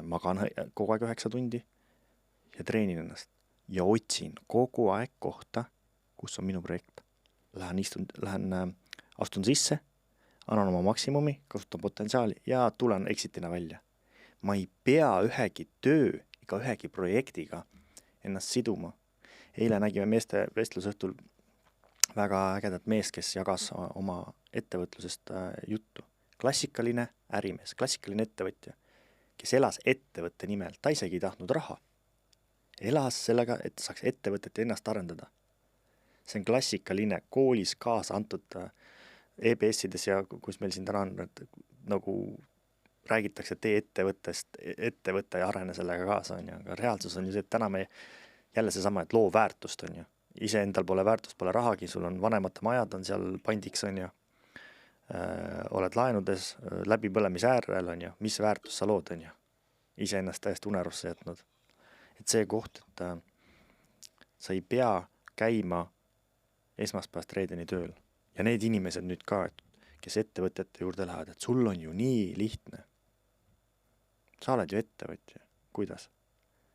magan kogu aeg 9 tundi ja treenin ennast. Ja otsin kogu aeg kohta, kus on minu projekt. Astun sisse, annan oma maksimumi, kasutan potentsiaali ja tulen exitina välja. Ma ei pea ühegi töö ega ühegi projektiga ennast siduma. Eile nägime meeste vestlusõhtul väga ägedat meest, kes jagas oma ettevõtlusest juttu. Klassikaline ärimees, klassikaline ettevõtja, kes elas ettevõtte nimel. Ta isegi ei tahtnud raha. Elas sellega, et saaks ettevõtet ennast arendada. See on klassikaline koolis kaasa antud EBS-ides ja kus meil siin täna on, et nagu räägitakse, et tee ettevõtte ja arene sellega kaasa, on ju. Aga reaalsus on ju see, et täna me jälle seesama, et loo väärtust, on ju. Ise endal pole väärtust, pole rahagi, sul on vanemate majad, on seal pandiks, on ju. Oled laenudes, läbipõlemise äärel, on ju. Mis väärtus sa lood, on ju. Ise ennast täiesti unerusse jätnud. Et see koht, et sa ei pea käima esmaspäevast reedeni tööl. Ja need inimesed nüüd ka, kes ettevõtjate juurde lähevad, et sul on ju nii lihtne. Sa oled ju ettevõtja. Kuidas?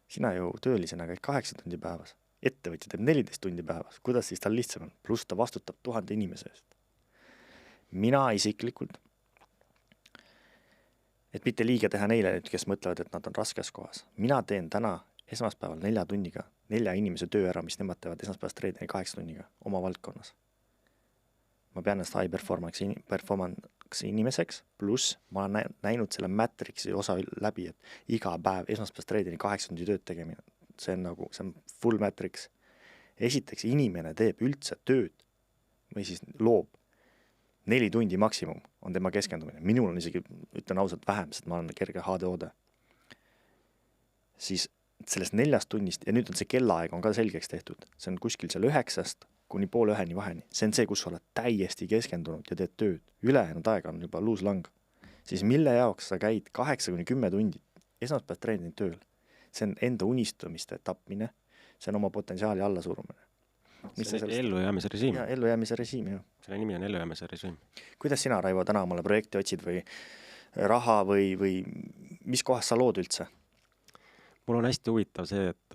Sina ju töölisena käid 8 tundi päevas. Ettevõtja teeb 14 tundi päevas. Kuidas siis tal lihtsam on? Plus ta vastutab 1000 inimese eest. Mina isiklikult, et mitte liiga teha neile, kes mõtlevad, et nad on raskes kohas. Mina teen täna esmaspäeval 4 tunniga 4 inimese töö ära, mis nemad teevad esmaspäevast reedeni 8 tunniga oma valdkonnas. Ma pean ennast high performance inimeseks, pluss ma olen näinud selle Matrixi osa läbi, et iga päev esmaspäevast reedeni 8 tundi tööd tegemine. See on full Matrix. Esiteks inimene teeb üldse tööd või siis loob 4 tundi maksimum on tema keskendumine. Minul on isegi, ütlen ausalt, vähem, sest ma olen kerge HDOD. Siis sellest 4 tunnist, ja nüüd on see kellaaeg on ka selgeks tehtud. See on kuskil seal 9 kuni 12:30 vaheni. See on see, kus sa oled täiesti keskendunud ja teed tööd. Ülejäänud aega on juba luuslang. Siis mille jaoks sa käid 8-10 tundi esmaspäevast reedeni tööl? See on enda unistumiste tapmine. See on oma potentsiaali allasurumine. See on ellujäämise režiim. Ja, ellujäämise režiim, jah. Selle nimi on ellujäämise režiim. Kuidas sina, Raivo, täna omale projekti otsid või raha või mis kohas sa lood üldse? Mul on hästi huvitav see, et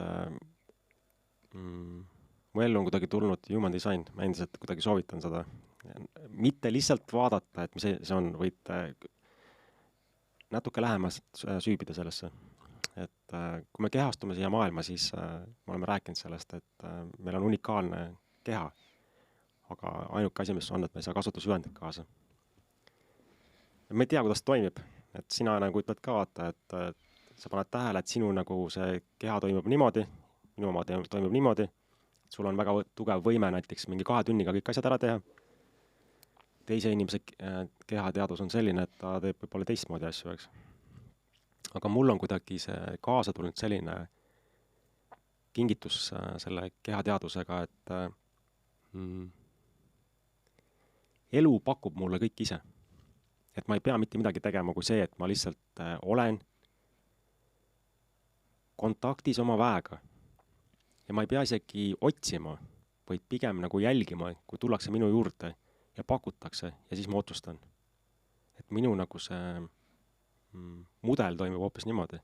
mu ellu on kuidagi tulnud human design. Ma endiselt kuidagi soovitan seda. Mitte lihtsalt vaadata, et mis see on, võid natuke lähemast süübida sellesse. Et kui me kehastume siia maailma, siis me oleme rääkinud sellest, et meil on unikaalne keha. Aga ainuke asi, mis on, et me ei saa kasutusüvendit kaasa. Me ei tea, kuidas toimib. Et sina nagu ütled ka vaata, et sa paned tähele, et sinu nagu see keha toimub niimoodi, minu oma toimub niimoodi, et sul on väga tugev võime näiteks mingi 2 tunniga kõik asjad ära teha. Teise inimese kehateadus on selline, et ta teeb võib-olla teistmoodi asju, eks. Aga mul on kuidagi see kaasa tulnud selline kingitus selle kehateadusega, et elu pakub mulle kõik ise. Et ma ei pea mitte midagi tegema kui see, et ma lihtsalt olen kontaktis oma väega. Ja ma ei pea isegi otsima, vaid pigem nagu jälgima, kui tullakse minu juurde ja pakutakse ja siis ma otsustan. Et minu nagu see mudel toimub hoopis niimoodi.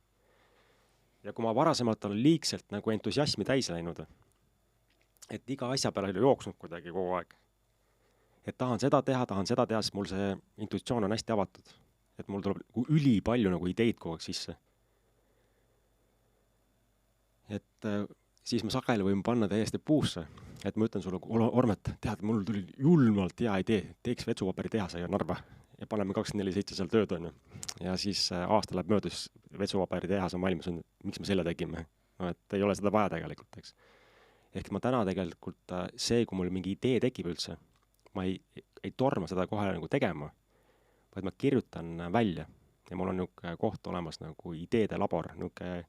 Ja kui ma varasemalt olen liigselt nagu entusiasmi täis läinud, et iga asja peale jooksnud kuidagi kogu aeg, et tahan seda teha, siis mul see intuitsioon on hästi avatud. Et mul tuleb üli palju nagu ideid kogu aeg sisse. Et siis ma sageli võin panna täiesti puusse, et ma ütlen sulle, Ormet, tead, mul tuli julmalt hea idee, teeks vetsupaberitehase ja Narva ja paneme 24/7 seal tööd, on ju. Ja siis aasta läheb möödus, vetsupaberitehas on valmis, miks me selle tegime? No, et ei ole seda vaja tegelikult, eks. Ehk ma täna tegelikult see, kui mul mingi idee tekib üldse, ma ei torma seda kohe nagu tegema, vaid ma kirjutan välja ja mul on niisugune koht olemas nagu ideede labor, niisugune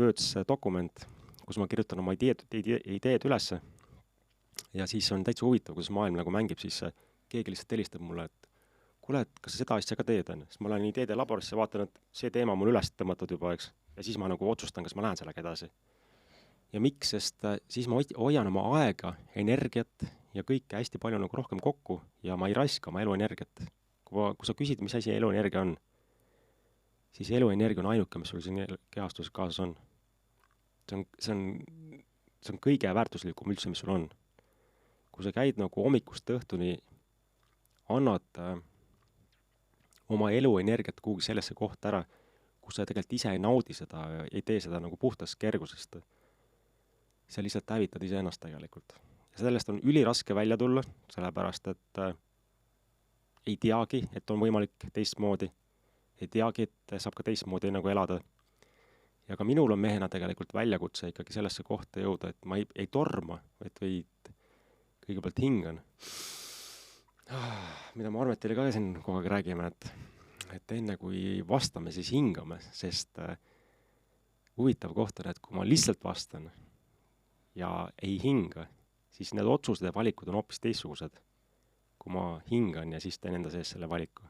Words dokument, kus ma kirjutan oma ideed ülesse ja siis on täitsa huvitav, kuidas maailm nagu mängib, siis keegi lihtsalt helistab mulle, et kuule, et kas sa seda asja ka teed, on? Siis ma lähen ideede laborisse, vaatan, et see teema on mul üles tõmmatud juba, eks, ja siis ma nagu otsustan, kas ma lähen sellega edasi. Ja miks, sest siis ma hoian oma aega, energiat ja kõike hästi palju nagu rohkem kokku ja ma ei raiska oma eluenergiat. Kui sa küsid, mis asi eluenergia on, siis eluenergia on ainuke, mis sul siin kehastuses kaasas on. See on kõige väärtuslikum üldse, mis sul on. Kui sa käid nagu hommikust õhtuni, annad oma eluenergiat kuhugi sellesse kohta ära, kus sa tegelikult ise ei naudi seda, ei tee seda nagu puhtast kergusest. Sa lihtsalt hävitad ise ennast tegelikult. Ja sellest on üliraske välja tulla, sellepärast, et ei teagi, et on võimalik teistmoodi. Ei teagi, et saab ka teistmoodi nagu elada. Ja ka minul on mehena tegelikult väljakutse ikkagi sellesse kohta jõuda, et ma ei torma, vaid kõigepealt hingan. Mida ma Armetile ka siin kogu aeg räägime, et enne kui vastame, siis hingame, sest huvitav koht on, et kui ma lihtsalt vastan ja ei hinga, siis need otsused ja valikud on hoopis teistsugused, kui ma hingan ja siis teen enda sees selle valiku.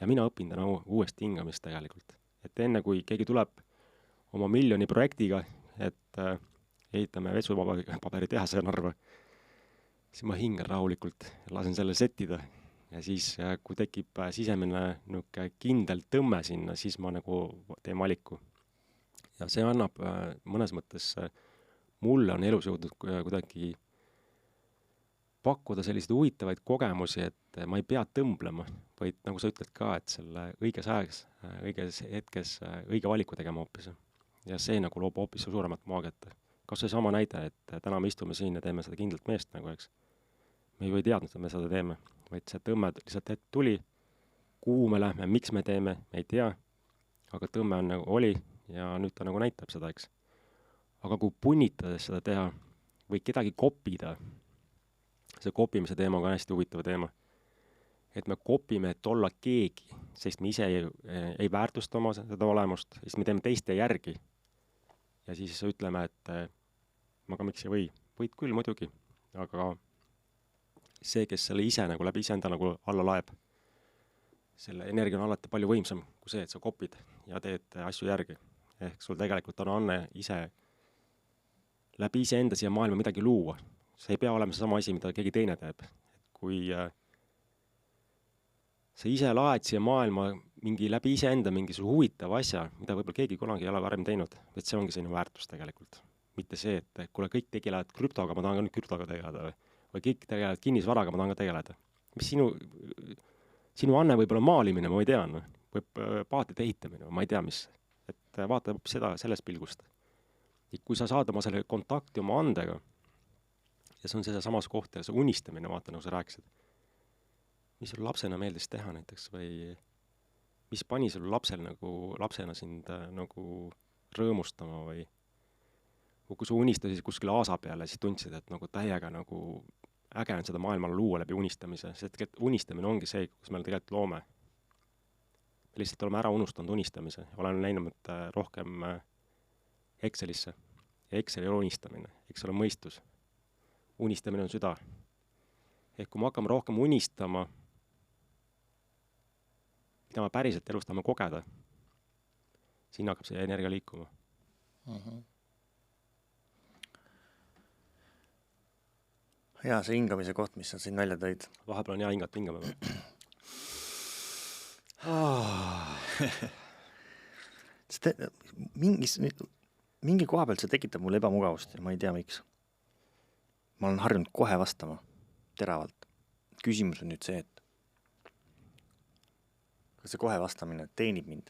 Ja mina õpin täna uuesti hingamist tegelikult. Et enne kui keegi tuleb oma 1 miljoni projektiga, et ehitame vetsupaberitehase Narva, siis ma hingan rahulikult, lasen selle settida ja siis, kui tekib sisemine kindel tõmme sinna, siis ma nagu teen valiku. Ja see annab mõnes mõttes, mulle on elus jõudnud kuidagi pakkuda selliseid huvitavaid kogemusi, et ma ei pea tõmblema, vaid nagu sa ütled ka, et selle õiges ajags, õiges hetkes õige valiku tegema hoopis. Ja see nagu loob hoopis suuremat maaget. Kas see sama näide, et täna me istume siin ja teeme seda kindlat meest nagu, eks. Me ju ei teadnud, et me seda teeme, vaid see tõmme lihtsalt ette tuli, kuhu me lähme, miks me teeme, me ei tea, aga tõmme on nagu oli ja nüüd ta nagu näitab seda, eks. Aga kui punnitades seda teha või kedagi kopida, see kopimise teema on ka hästi huvitav teema. Et me kopime, et olla keegi, sest me ise ei väärtusta oma seda olemust, siis me teeme teiste järgi. Ja siis ütleme, et ma ka miks ei või. Võid küll muidugi, aga see, kes selle ise nagu läbi iseenda nagu alla laeb, selle energia on alati palju võimsam kui see, et sa kopid ja teed asju järgi. Ehk sul tegelikult on anne ise läbi iseenda siia maailma midagi luua. See ei pea olema see sama asi, mida keegi teine teeb. Kui sa ise laed siia maailma mingi läbi iseenda mingi huvitava asja, mida võib-olla keegi kunagi ei ole varem teinud, et see ongi selline väärtus tegelikult. Mitte see, et kuule kõik tegelevad krüptoga, ma tahan ka nüüd krüptoga tegeleda või kõik tegelevad kinnisvaraga, ma tahan ka tegeleda. Mis sinu anne võib-olla maalimine, ma ei tea, võib paatide ehitamine, ma ei tea, mis. Et vaata seda sellest pilgust. Ja kui sa saad oma selle kontakti oma andega, ja see on see samas koht ja see unistamine, vaata, nagu sa rääkisid. Mis sul lapsena meeldis teha näiteks või mis pani sul lapsena sind nagu rõõmustama või kui sa unistasid kuskil aasa peale, siis tundsid, et nagu täiega nagu äge on seda maailmale luua läbi unistamise, sest unistamine ongi see, kus me tegelikult loome. Me lihtsalt oleme ära unustanud unistamise. Olen näinud rohkem Excelisse ja Excel ei ole unistamine, Excel on mõistus. Unistamine on süda. Ehk kui me hakkame rohkem unistama, mida me päriselt elus tahame kogeda, siin hakkab see energia liikuma. Hea see hingamise koht, mis sa siin välja tõid. Vahepeal on hea hingata hingame. mingi koha pealt see tekitab mulle ebamugavust ja ma ei tea, miks. Ma olen harjunud kohe vastama teravalt. Küsimus on nüüd see, et kas see kohe vastamine teenib mind?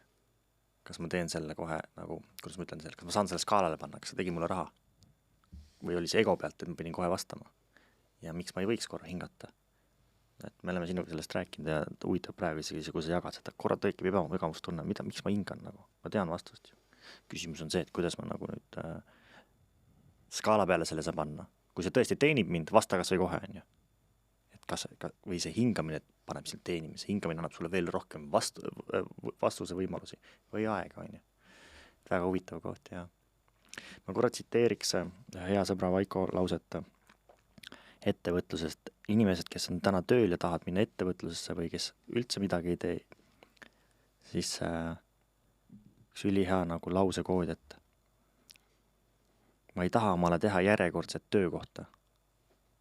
kas ma teen selle kohe nagu, kuidas ma ütlen selle, kas ma saan selle skaalale panna, kas see tegi mulle raha? Või oli see ego pealt, et ma pidin kohe vastama? Ja miks ma ei võiks korra hingata? Et me oleme sinuga sellest rääkinud ja huvitav praegu isegi, kui sa jagad seda, korra tõekib ebamugavust tunne, miks ma hingan nagu, ma tean vastust ju. Küsimus on see, et kuidas ma nagu nüüd skaala peale selle saa panna. Kui see tõesti teenib mind, vasta kas või kohe, on ju. Et või see hingamine paneb sind teenima, see hingamine annab sulle veel rohkem vastuse võimalusi või aega, on ju. Väga huvitav koht, ja ma korra tsiteeriks hea sõbra Vaiko lauset ettevõtlusest. Inimesed, kes on täna tööl ja tahavad minna ettevõtlusesse või kes üldse midagi ei tee, siis üks ülihea nagu lausekood, et ma ei taha omale teha järjekordset töökohta.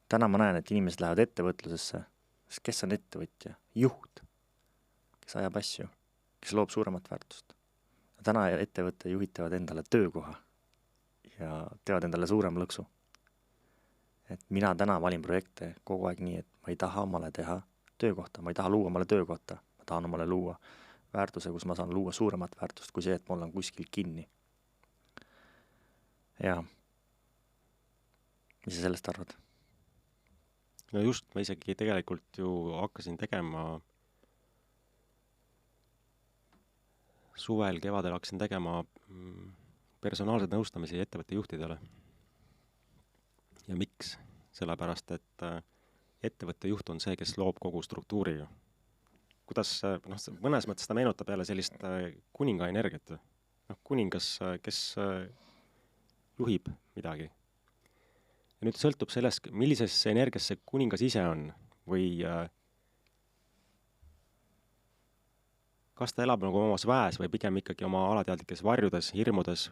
Täna ma näen, et inimesed lähevad ettevõtlusesse, sest kes on ettevõtja? Juht, kes ajab asju, kes loob suuremat väärtust. Täna ettevõtte juhid teevad endale töökoha ja teevad endale suurem lõksu. Et mina täna valin projekte kogu aeg nii, et ma ei taha omale teha töökohta, ma ei taha luua omale töökohta, ma tahan omale luua väärtuse, kus ma saan luua suuremat väärtust kui see, et mul on kuskil kinni. Ja mis sa sellest arvad? No just, ma isegi tegelikult ju hakkasin tegema suvel, kevadel hakkasin tegema personaalsed nõustamisi ettevõtte juhtidele. Ja miks? Sellepärast, et ettevõtte juht on see, kes loob kogu struktuuri. Kuidas, mõnes mõttes ta meenutab jälle sellist kuninga energiat. Kuningas, kes juhib midagi. Ja nüüd sõltub sellest, millises energias see kuningas ise on või kas ta elab nagu omas väes või pigem ikkagi oma alateadlikes varjudes, hirmudes,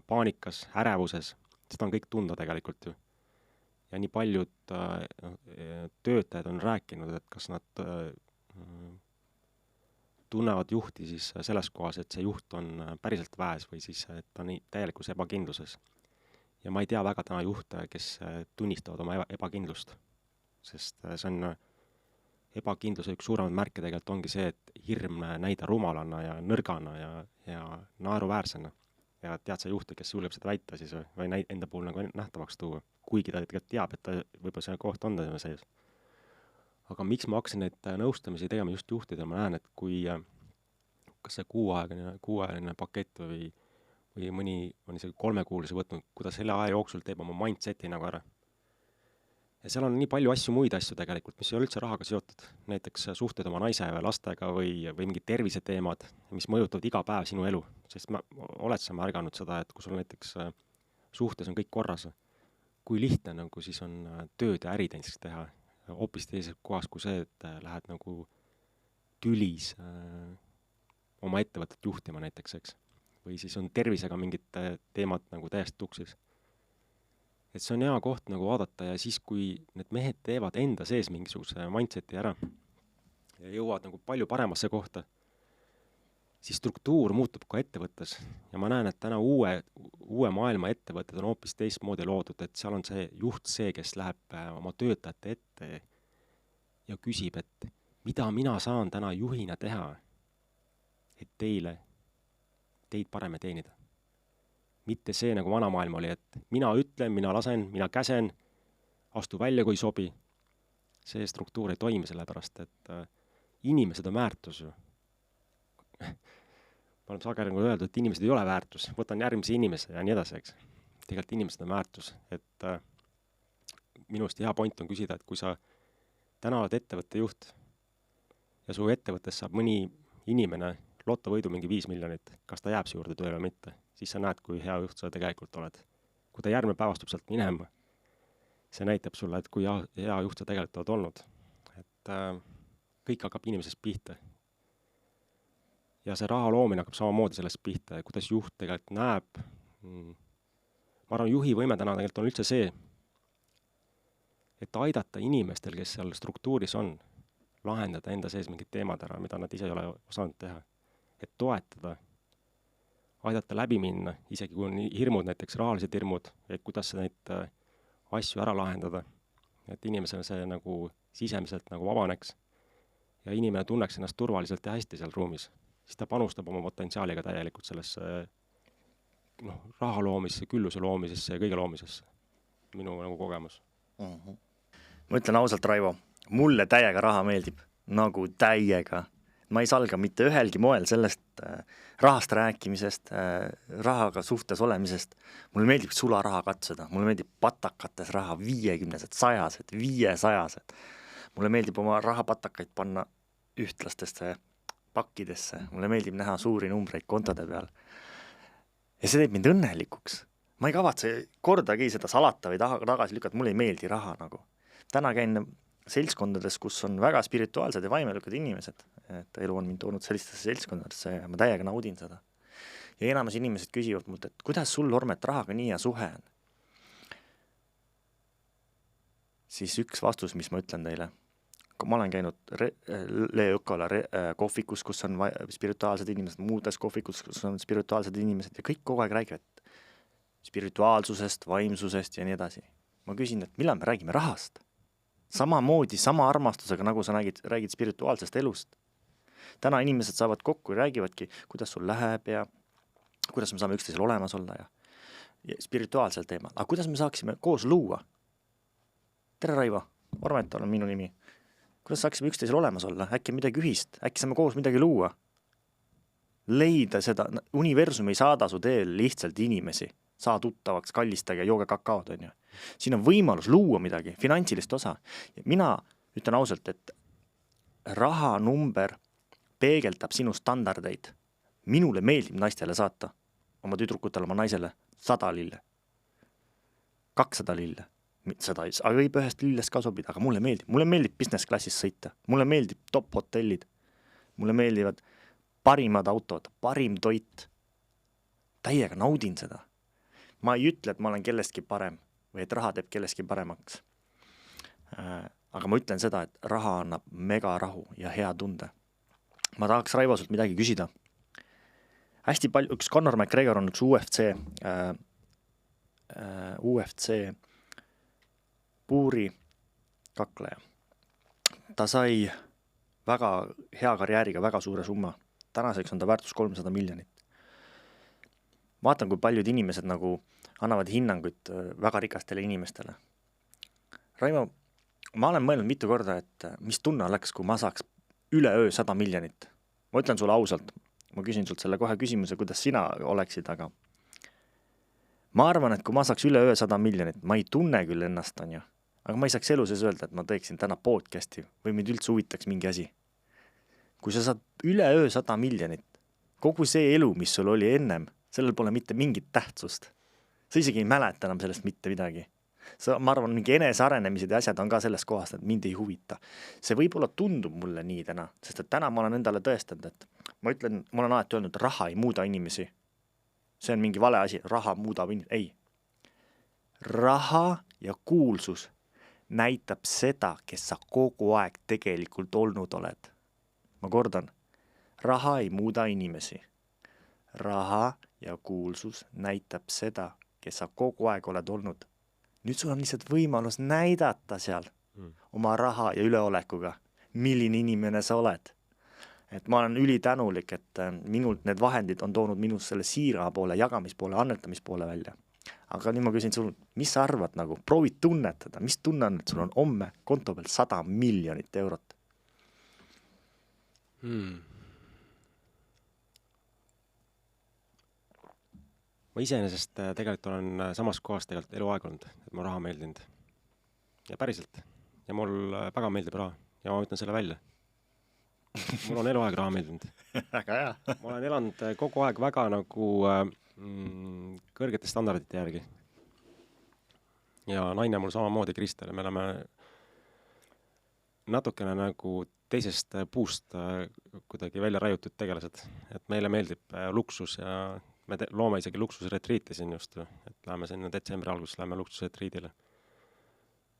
paanikas, ärevuses, seda on kõik tunda tegelikult ju. Ja nii paljud töötajad on rääkinud, et kas nad tunnevad juhti siis selles kohas, et see juht on päriselt väes või siis, et ta on nii täielikus ebakindluses. Ja ma ei tea väga täna juhte, kes tunnistavad oma ebakindlust, sest see on ebakindluse üks suuremad märke tegelikult ongi see, et hirm näida rumalana ja nõrgana ja naeruväärsena. Ja tead sa juhte, kes julgeb seda väita siis või enda puhul nagu nähtavaks tuua, kuigi ta tegelikult teab, et ta võib-olla see koht on ta sees. Aga miks ma hakkasin neid nõustamisi tegema just juhtida, ma näen, et kui kas see kuuajaline pakett või mõni on isegi 3 kuulise võtnud, kuidas selle aja jooksul teeb oma mindseti nagu ära. Ja seal on nii palju muid asju tegelikult, mis ei ole üldse rahaga seotud. Näiteks suhted oma naise või lastega või mingi terviseteemad, mis mõjutavad iga päev sinu elu. Sest oled sa märganud seda, et kui sul näiteks suhtes on kõik korras, kui lihtne nagu siis on tööd ja äriteeniseks teha hoopis teises kohas kui see, et lähed nagu tülis oma ettevõtet juhtima näiteks, eks. Või siis on tervisega mingid teemad nagu täiesti tuksis. Et see on hea koht nagu vaadata ja siis, kui need mehed teevad enda sees mingisuguse mindseti ära ja jõuavad nagu palju paremasse kohta, siis struktuur muutub ka ettevõttes. Ja ma näen, et täna uue maailma ettevõtted on hoopis teistmoodi loodud, et seal on see juht see, kes läheb oma töötajate ette ja küsib, et mida mina saan täna juhina teha, et teid parem teenida. Mitte see nagu vana maailm oli, et mina ütlen, mina lasen, mina käsen, astu välja kui sobi. See struktuur ei toimi sellepärast, et inimesed on väärtus ju. Ma olen sageli öeldud, et inimesed ei ole väärtus, võtan järgmise inimese ja nii edasi, eks. Tegelikult inimesed on väärtus, et minust hea point on küsida, et kui sa täna oled ettevõtte juht ja su ettevõttes saab mõni inimene lotovõidu mingi 5 miljonit, kas ta jääb juurde tööle või mitte, siis sa näed, kui hea juht sa tegelikult oled. Kui ta järgmine päev astub sealt minema, see näitab sulle, et kui hea juht sa tegelikult oled olnud. Et kõik hakkab inimesest pihta. Ja see raha loomine hakkab samamoodi sellest pihta ja kuidas juht tegelikult näeb. Ma arvan, juhi võime täna tegelikult on üldse see, et aidata inimestel, kes seal struktuuris on, lahendada enda sees mingid teemad ära, mida nad ise ei ole osanud teha. Et toetada, aidata läbi minna, isegi kui on hirmud, näiteks rahalised hirmud, et kuidas neid asju ära lahendada, et inimesel see nagu sisemiselt nagu vabaneks ja inimene tunneks ennast turvaliselt ja hästi seal ruumis. siis ta panustab oma potentsiaaliga täielikult sellesse raha loomisesse, külluse loomisesse ja kõige loomisesse. Minu nagu kogemus. Ma ütlen ausalt, Raivo, mulle täiega raha meeldib, nagu täiega. Ma ei salga mitte ühelgi moel sellest rahast rääkimisest, rahaga suhtes olemisest. Mulle meeldib sularaha katseda, mulle meeldib patakates raha, 50-sed, 100-sed, 500-sed. Mulle meeldib oma rahapatakaid panna ühtlastesse pakkidesse, mulle meeldib näha suuri numbreid kontode peal. Ja see teeb mind õnnelikuks. Ma ei kavatse kordagi seda salata või tagasi lükata, mulle ei meeldi raha nagu. Täna käin seltskondades, kus on väga spirituaalsed ja vaimelikad inimesed, et elu on mind toonud sellistesse seltskondadesse ja ma täiega naudin seda. Ja enamus inimesed küsivad mult, et kuidas sul, Ormet, rahaga nii ja suhe on? Siis üks vastus, mis ma ütlen teile. Ma olen käinud Leo Ökola kohvikus, kus on spirituaalsed inimesed, muudes kohvikus, kus on spirituaalsed inimesed ja kõik kogu aeg räägivad spirituaalsusest, vaimsusest ja nii edasi. Ma küsin, et millal me räägime rahast? Samamoodi, sama armastusega, nagu sa räägid spirituaalsest elust. Täna inimesed saavad kokku ja räägivadki, kuidas sul läheb ja kuidas me saame üksteisel olemas olla ja spirituaalsel teemal. Aga kuidas me saaksime koos luua? Tere, Raivo, Ormet on minu nimi. Kuidas saaksime üksteisel olemas olla? Äkki midagi ühist? Äkki saame koos midagi luua? Leida seda, universum ei saada su teel lihtsalt inimesi. Saa tuttavaks, kallistage ja jooge kakaod, on ju. Siin on võimalus luua midagi, finantsilist osa. Mina ütlen ausalt, et raha number peegeldab sinu standardeid. Minule meeldib naistele saata, oma tüdrukutele, oma naisele 100 lille, 200 lille, 100, aga võib ühest lillest ka sobida, aga mulle meeldib business klassis sõita, mulle meeldib top hotellid, mulle meeldivad parimad autod, parim toit, täiega naudin seda. Ma ei ütle, et ma olen kellestki parem või et raha teeb kellestki paremaks. Aga ma ütlen seda, et raha annab mega rahu ja hea tunde. Ma tahaks Raivo sult midagi küsida. Hästi palju, üks Conor McGregor on üks UFC puuri kakleja. Ta sai väga hea karjääriga väga suure summa. Tänaseks on ta väärtus 300 miljonit. Vaatan, kui paljud inimesed nagu annavad hinnanguid väga rikastele inimestele. Raivo, ma olen mõelnud mitu korda, et mis tunne oleks, kui ma saaks üleöö 100 miljonit. Ma ütlen sulle ausalt, ma küsin sult selle kohe küsimuse, kuidas sina oleksid, aga ma arvan, et kui ma saaks üleöö 100 miljonit, ma ei tunne küll ennast, on ju, aga ma ei saaks elu sees öelda, et ma teeksin täna podcasti või mind üldse huvitaks mingi asi. Kui sa saad üleöö 100 miljonit, kogu see elu, mis sul oli ennem, sellel pole mitte mingit tähtsust. Sa isegi ei mäleta enam sellest mitte midagi. Ma arvan, mingi enesearenemised ja asjad on ka sellest kohast, et mind ei huvita. See võib-olla tundub mulle nii täna, sest et täna ma olen endale tõestanud, et ma olen alati öelnud, et raha ei muuda inimesi. See on mingi vale asi, raha muudab inimesi. Ei. Raha ja kuulsus näitab seda, kes sa kogu aeg tegelikult olnud oled. Ma kordan, raha ei muuda inimesi. Raha ja kuulsus näitab seda, kes sa kogu aeg oled olnud. Nüüd sul on lihtsalt võimalus näidata seal oma raha ja üleolekuga, milline inimene sa oled. Et ma olen ülitänulik, et minult need vahendid on toonud minust selle siira poole, jagamispoole, annetamispoole välja. Aga nüüd ma küsin sul, mis sa arvad nagu, proovid tunnetada, mis tunne on, et sul on homme konto peal 100 miljonit eurot? Ma iseenesest tegelikult olen samas kohas tegelikult eluaeg olnud, et ma raha meeldinud. Ja päriselt. Ja mul väga meeldib raha. Ja ma ütlen selle välja. Mul on eluaeg raha meeldinud. Väga hea. Ma olen elanud kogu aeg väga nagu kõrgete standardite järgi. Ja naine mul samamoodi, Kristel. Me oleme natukene nagu teisest puust kuidagi välja raiutud tegelased. Et meile meeldib luksus ja me loome isegi luksusretriiti siin just, et läheme sinna detsembri alguses, läheme luksusretriidile.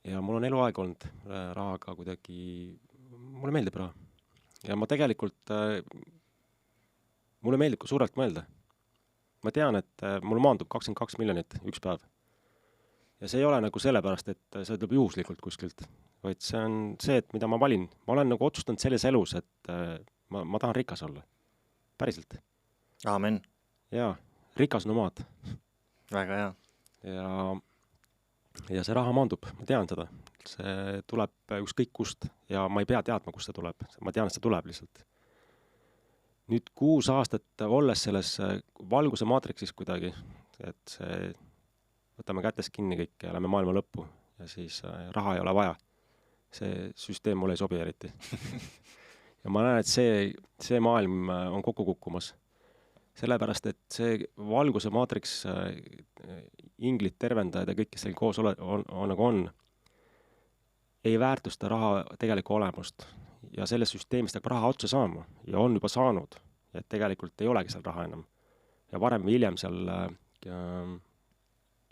Ja mul on eluaeg olnud rahaga kuidagi, mulle meeldib raha. Ja ma tegelikult, mulle meeldib suurelt mõelda. Ma tean, et mul maandub 22 miljonit üks päev. Ja see ei ole nagu sellepärast, et see tuleb juhuslikult kuskilt, vaid see on see, et mida ma valin. Ma olen nagu otsustanud selles elus, et ma tahan rikas olla. päriselt. Aamen. Jaa, rikas nomaad. Väga hea. Ja see raha maandub, ma tean seda. See tuleb ükskõik kust ja ma ei pea teadma, kust see tuleb. Ma tean, et see tuleb lihtsalt. Nüüd 6 aastat olles selles valguse maatriksis kuidagi, et see, võtame kätest kinni kõik ja lähme maailma lõppu ja siis raha ei ole vaja. See süsteem mulle ei sobi eriti. Ja ma näen, et see maailm on kokku kukkumas. Sellepärast, et see valguse maatriks, inglid, tervendajad ja kõik, kes seal koos on, ei väärtusta raha tegelikku olemust. Ja selles süsteemist hakkab raha otsa saama ja on juba saanud. Et tegelikult ei olegi seal raha enam. Ja varem või hiljem seal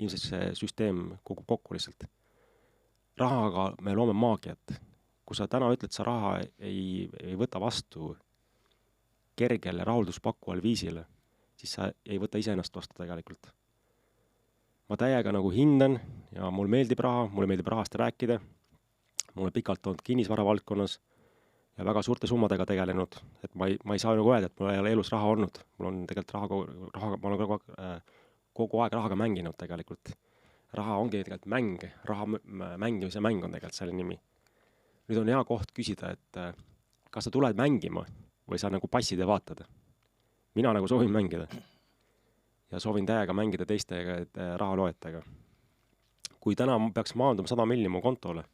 ilmselt see süsteem kukub kokku lihtsalt. Rahaga me loome maagiat. Kui sa täna ütled, sa raha ei võta vastu kergele rahulduspakkuval viisile, siis sa ei võta iseennast vastu tegelikult. Ma täiega nagu hindan ja mulle meeldib rahast rääkida. Mulle pikalt olnud kinnisvara valdkonnas ja väga suurte summadega tegelenud, et ma ei saa nagu öelda, et mul ei ole elus raha olnud. Mul on tegelikult ma olen kogu aeg rahaga mänginud tegelikult. Raha ongi tegelikult mäng, raha mängimise mäng on tegelikult selle nimi. Nüüd on hea koht küsida, et kas sa tuled mängima või sa nagu passid ja vaatad. Mina nagu soovin mängida ja soovin täiega mängida teistega rahaloetega. Kui täna peaks maanduma 100 milli mu kontole.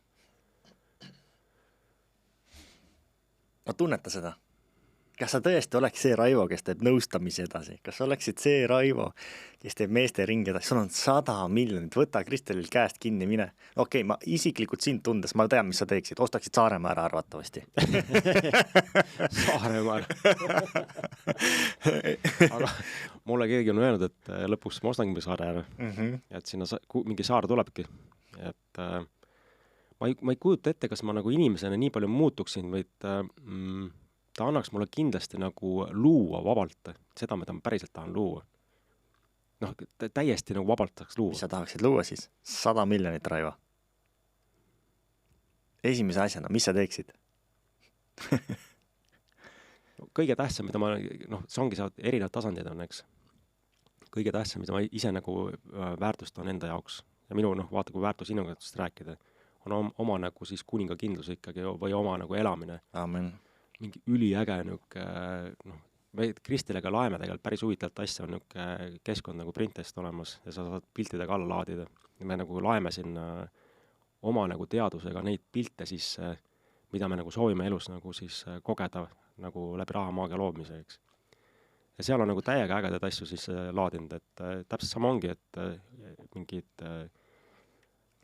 Ma tunneta seda. Kas sa tõesti oleks see Raivo, kes teeb nõustamisi edasi? Kas sa oleksid see Raivo, kes teeb meeste ringi edasi? Sul on 100 miljonit, võta Kristelil käest kinni, mine. Okei, ma isiklikult sind tundes, ma tean, mis sa teeksid. Ostaksid Saaremaa ära arvatavasti. Saaremaa ära. Aga mulle keegi on öelnud, et lõpuks ma ostangi saare ära. Et sinna mingi saar tulebki. Et ma ei kujuta ette, kas ma nagu inimesena nii palju muutuksin, vaid ta annaks mulle kindlasti nagu luua vabalt. Seda, mida ma päriselt tahan luua. Noh, täiesti nagu vabalt saaks luua. Mis sa tahaksid luua siis? 100 miljonit, Raivo. Esimese asjana, mis sa teeksid? Kõige tähtsam, mida ma, see ongi see erinevad tasandid on, eks. Kõige tähtsam, mida ma ise nagu väärtustan enda jaoks. Ja minu, vaata, kui väärtus inimesest rääkida, on oma nagu siis kuninga kindlus ikkagi või oma nagu elamine. Amen. Mingi üliäge Kristilega laeme tegelikult päris huvitavalt asja on keskkond nagu Printest olemas ja sa saad piltidega alla laadida. Ja me nagu laeme sinna oma nagu teadusega neid pilte siis, mida me nagu soovime elus nagu siis kogeda nagu läbi rahamaagia loomiseks. Ja seal on nagu täiega ägedad asju siis laadinud, et täpselt sama ongi, et mingid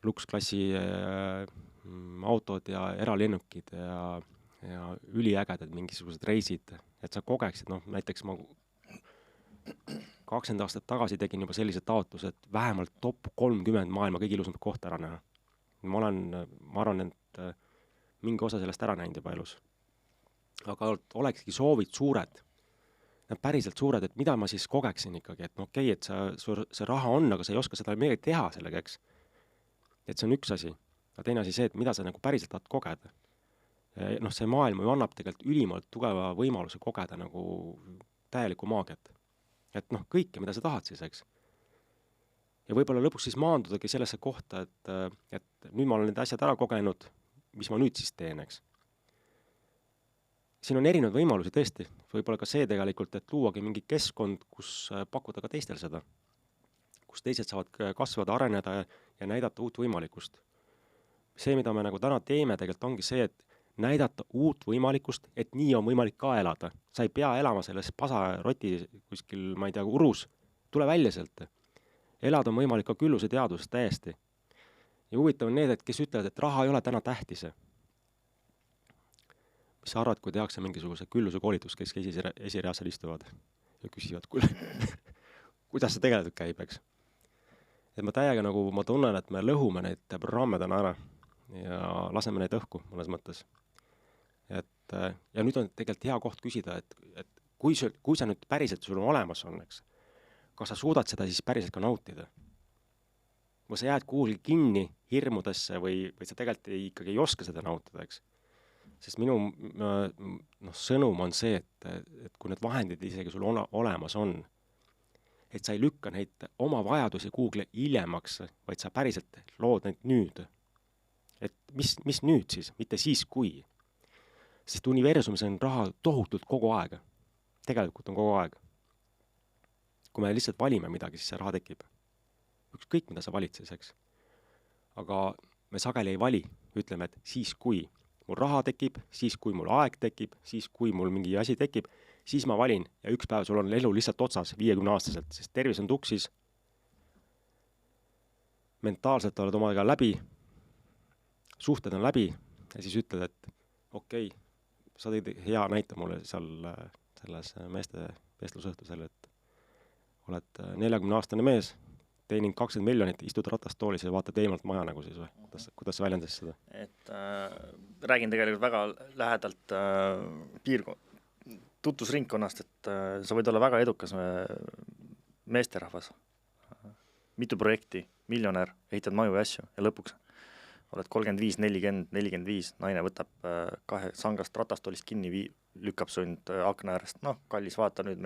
luksklassi autod ja eralennukid ja üliägedad mingisugused reisid, et sa kogeksid, näiteks ma 20 aastat tagasi tegin juba sellise taotluse, et vähemalt top 30 maailma kõige ilusamad kohta ära näha. Ma arvan, et mingi osa sellest ära näinud juba elus. Aga olekski soovid suured, päriselt suured, et mida ma siis kogeksin ikkagi, et okei, et see raha on, aga sa ei oska seda midagi teha sellega, eks. Et see on üks asi, aga teine asi see, et mida sa nagu päriselt tahad kogeda. See maailm ju annab tegelikult ülimalt tugeva võimaluse kogeda nagu täielikku maagiat. Et kõike, mida sa tahad siis, eks. Ja võib-olla lõpuks siis maandudagi sellesse kohta, et nüüd ma olen need asjad ära kogenud, mis ma nüüd siis teen, eks. Siin on erinevad võimalusi tõesti. Võib-olla ka see tegelikult, et luuagi mingi keskkond, kus pakkuda ka teistel seda. Kus teised saavad kasvada, areneda ja näidata uut võimalikust. See, mida me nagu täna teeme, tegelikult ongi see, et näidata uut võimalikust, et nii on võimalik ka elada. Sa ei pea elama selles pasaroti kuskil, ma ei tea, urus. Tule välja sealt. Elada on võimalik ka külluse teadusest täiesti. Ja huvitav on need, et kes ütlevad, et raha ei ole täna tähtis. Mis sa arvad, kui tehakse mingisuguse külluse koolitus, kes esireasel istuvad ja küsivad, kuidas see tegelikult käib, eks? Et ma täiega nagu, ma tunnen, et me lõhume neid programme täna ära ja laseme neid õhku mõnes mõttes. Ja nüüd on tegelikult hea koht küsida, et kui sa nüüd päriselt sul on olemas on, eks, kas sa suudad seda siis päriselt ka nautida? Või sa jääd kuhugi kinni hirmudesse või sa tegelikult ikkagi ei oska seda nautida, eks? sest minu sõnum on see, et kui need vahendid isegi sul olemas on, et sa ei lükka neid oma vajadusi kuhugi hiljemaks, vaid sa päriselt lood neid nüüd. Et mis nüüd siis, mitte siis kui. Sest universumis on raha tohutult kogu aeg. Tegelikult on kogu aeg. Kui me lihtsalt valime midagi, siis see raha tekib. Ükskõik, mida sa valid siis, eks. Aga me sageli ei vali, ütleme, et siis kui mul raha tekib, siis kui mul aeg tekib, siis kui mul mingi asi tekib, siis ma valin ja üks päev sul on elu lihtsalt otsas 50-aastaselt, sest tervis on tuksis, mentaalselt oled omaga läbi, suhted on läbi ja siis ütled, et okei, sa tõid hea näite mulle seal selles meeste vestlusõhtusel, et oled 40-aastane mees, teening 20 miljonit, istud ratastoolis ja vaatad eemalt maja nagu siis või? Kuidas sa väljendas seda? Et räägin tegelikult väga lähedalt tutvusringkonnast, et sa võid olla väga edukas meesterahvas. Mitu projekti, miljonär, ehitad maju ja asju ja lõpuks oled 35, 40, 45, naine võtab kahe sangast ratastoolist kinni, lükkab sund akna äärest. Noh, kallis, vaata nüüd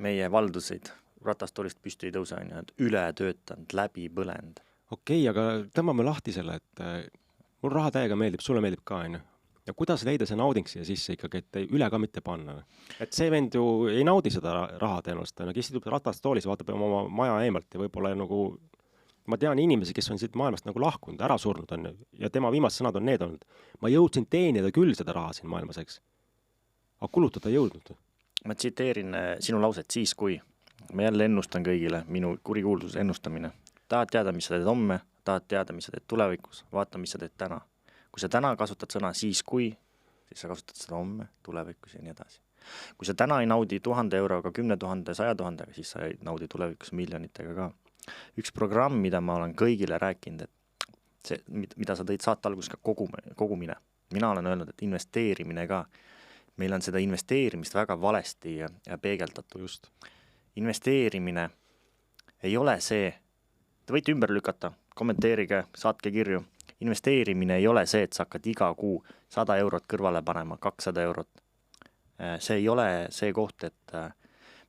meie valduseid. Ratastoolist püsti ei tõuse, et üle töötanud, läbi põlend. Okei, aga tõmbame lahti selle, et mul raha täiega meeldib, sulle meeldib ka, on ju. Ja kuidas leida see nauding siia sisse ikkagi, et üle ka mitte panna? Et see vend ju ei naudi seda raha tõenäoliselt, kes istub ratastoolis, vaatab oma maja eemalt ja võib-olla nagu ma tean inimesi, kes on siit maailmast nagu lahkunud, ära surnud on ja tema viimased sõnad on need olnud. Ma jõudsin teenida küll seda raha siin maailmas, eks. Aga kulutada ei jõudnud. Ma tsiteerin sinu lauset siis, kui ma jälle ennustan kõigile, minu kurikuulsus ennustamine. Tahad teada, mis sa teed homme, tahad teada, mis sa teed tulevikus, vaata, mis sa teed täna. Kui sa täna kasutad sõna siis kui, siis sa kasutad seda homme, tulevikus ja nii edasi. Kui sa täna ei naudi 1000 euroga, 10 000, 100 000, siis sa ei naudi tulevikus miljonitega ka. Üks programm, mida ma olen kõigile rääkinud, et see, mida sa tõid saate alguses ka kogumine. Mina olen öelnud, et investeerimine ka. Meil on seda investeerimist väga valesti ja peegeldatud. Just. Investeerimine ei ole see, te võite ümber lükata, kommenteerige, saatke kirju. Investeerimine ei ole see, et sa hakkad iga kuu 100 eurot kõrvale panema, 200 eurot. See ei ole see koht, et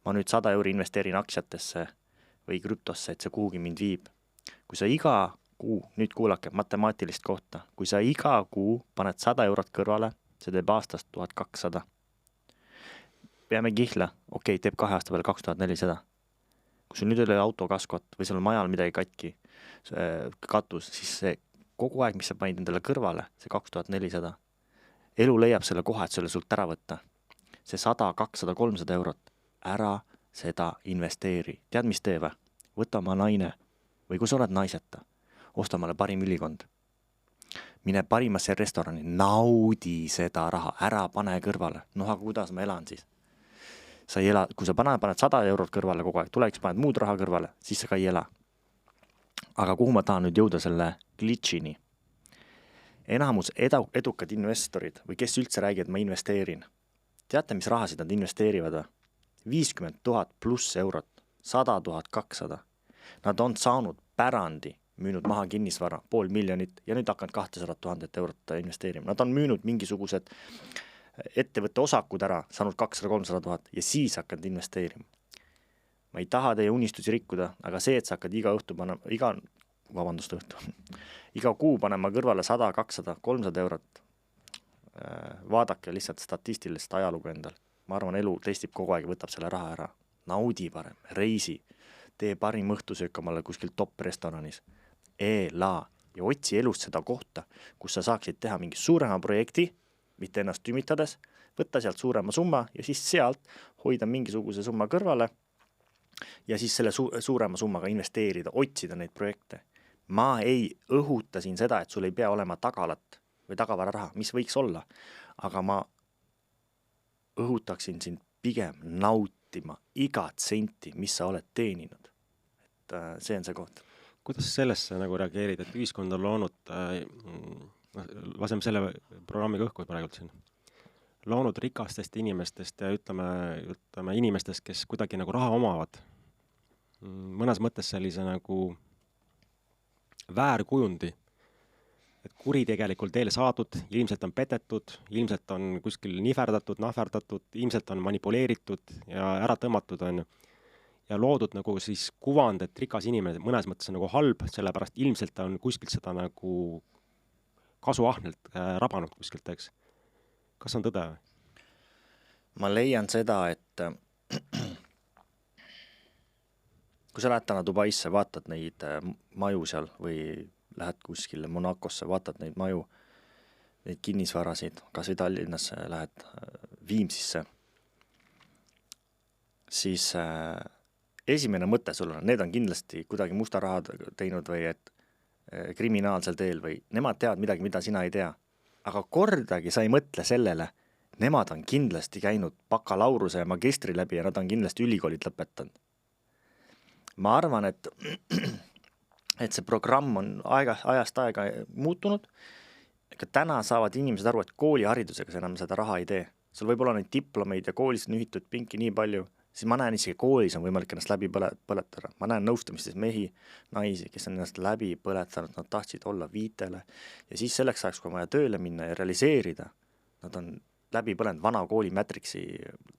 ma nüüd 100 euri investeerin aktsiatesse või krüptosse, et see kuhugi mind viib. Kui sa iga kuu, nüüd kuulake matemaatilist kohta, kui sa iga kuu paned 100 eurot kõrvale, see teeb aastast 1200. Peame kihla, okei, teeb 2 aasta peale 2400. Kui sul nüüd oli autokaskot või seal majal midagi katki, katus, siis see kogu aeg, mis sa panid endale kõrvale, see 2400. Elu leiab selle koha, et selle sult ära võtta. See 100, 200, 300 eurot, ära seda investeeri. Tead, mis tee või? Võta oma naine või kui sa oled naiseta, osta omale parim ülikond. Mine parimasse restorani, naudi seda raha, ära pane kõrvale. Noh, aga kuidas ma elan siis? Sa ei ela, kui sa paned 100 eurot kõrvale kogu aeg, tuleks paned muud raha kõrvale, siis sa ka ei ela. Aga kuhu ma tahan nüüd jõuda selle glitchini? Enamus edukad investorid või kes üldse räägi, et ma investeerin. Teate, mis rahasid nad investeerivad? 50 000 pluss eurot, 100 000, 200. Nad on saanud pärandi, müünud maha kinnisvara, 500 000 ja nüüd hakanud 200 000 eurot investeerima. Nad on müünud mingisugused ettevõtte osakud ära, saanud 200-300 000 ja siis hakkad investeerima. Ma ei taha teie unistusi rikkuda, aga see, et sa hakkad iga kuu panema kõrvale 100, 200, 300 eurot, vaadake lihtsalt statistilist ajalugu endal. Ma arvan, elu testib kogu aeg, võtab selle raha ära. Naudi parem, reisi, tee parim õhtusöök omale kuskil top restoranis. Ela ja otsi elust seda kohta, kus sa saaksid teha mingi suurema projekti, mitte ennast tümitades, võtta sealt suurema summa ja siis sealt hoida mingisuguse summa kõrvale ja siis selle suurema summaga investeerida, otsida neid projekte. Ma ei õhuta siin seda, et sul ei pea olema tagalat või tagavara raha, mis võiks olla, aga ma õhutaksin sind pigem nautima igat senti, mis sa oled teeninud. Et see on see koht. Kuidas sellesse nagu reageerida, et ühiskond on loonud laseme selle programmiga õhku praegult siin. Loonud rikastest inimestest ja ütleme inimestest, kes kuidagi nagu raha omavad. Mõnes mõttes sellise nagu väärkujundi. et kuritegelikul teel saadud, ilmselt on petetud, ilmselt on kuskil nihverdatud, nahverdatud, ilmselt on manipuleeritud ja ära tõmmatud, on ju. Ja loodud nagu siis kuvand, et rikas inimene mõnes mõttes on nagu halb, sellepärast ilmselt ta on kuskilt seda nagu kasuahnelt rabanud kuskilt, eks. Kas on tõde? Ma leian seda, et kui sa lähed täna Dubaisse, vaatad neid maju seal või lähed kuskile Monacosse, vaatad neid maju, neid kinnisvarasid, kas või Tallinnasse lähed Viimsisse, siis esimene mõte sul on, need on kindlasti kuidagi musta raha teinud või et kriminaalsel teel või nemad teavad midagi, mida sina ei tea. Aga kordagi sa ei mõtle sellele, nemad on kindlasti käinud bakalaureuse ja magistri läbi ja nad on kindlasti ülikoolid lõpetanud. Ma arvan, et see programm on ajast aega muutunud. Ega täna saavad inimesed aru, et kooliharidusega sa enam seda raha ei tee. Sul võib olla neid diplomeid ja koolis on ühitud pinki nii palju, siis ma näen isegi koolis on võimalik ennast läbi põletada. Ma näen nõustamistes mehi, naisi, kes on ennast läbi põletanud, nad tahtsid olla viitele ja siis selleks ajaks, kui vaja tööle minna ja realiseerida, nad on läbi põlenud vana kooli Matrixi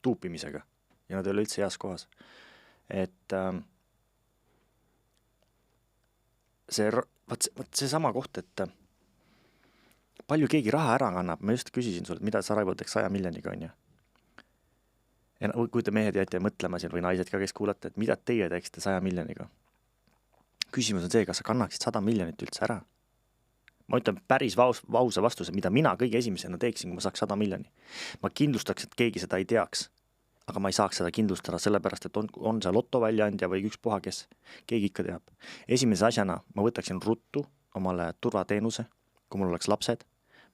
tuupimisega ja nad ei ole üldse heas kohas. Et see sama koht, et palju keegi raha ära kannab, ma just küsisin sul, mida sa Raivo teeks 100 miljoniga, on ju. Ja kui te mehed jäite mõtlema siin või naised ka, kes kuulate, et mida teie teeksite 100 miljoniga. Küsimus on see, kas sa kannaksid 100 miljonit üldse ära. Ma ütlen päris vausa vastuse, mida mina kõige esimesena teeksin, kui ma saaks 100 miljoni. Ma kindlustaks, et keegi seda ei teaks, aga ma ei saaks seda kindlustada sellepärast, et on see lotoväljaandja või ükspuha, kes keegi ikka teab. Esimese asjana ma võtaksin ruttu omale turvateenuse, kui mul oleks lapsed,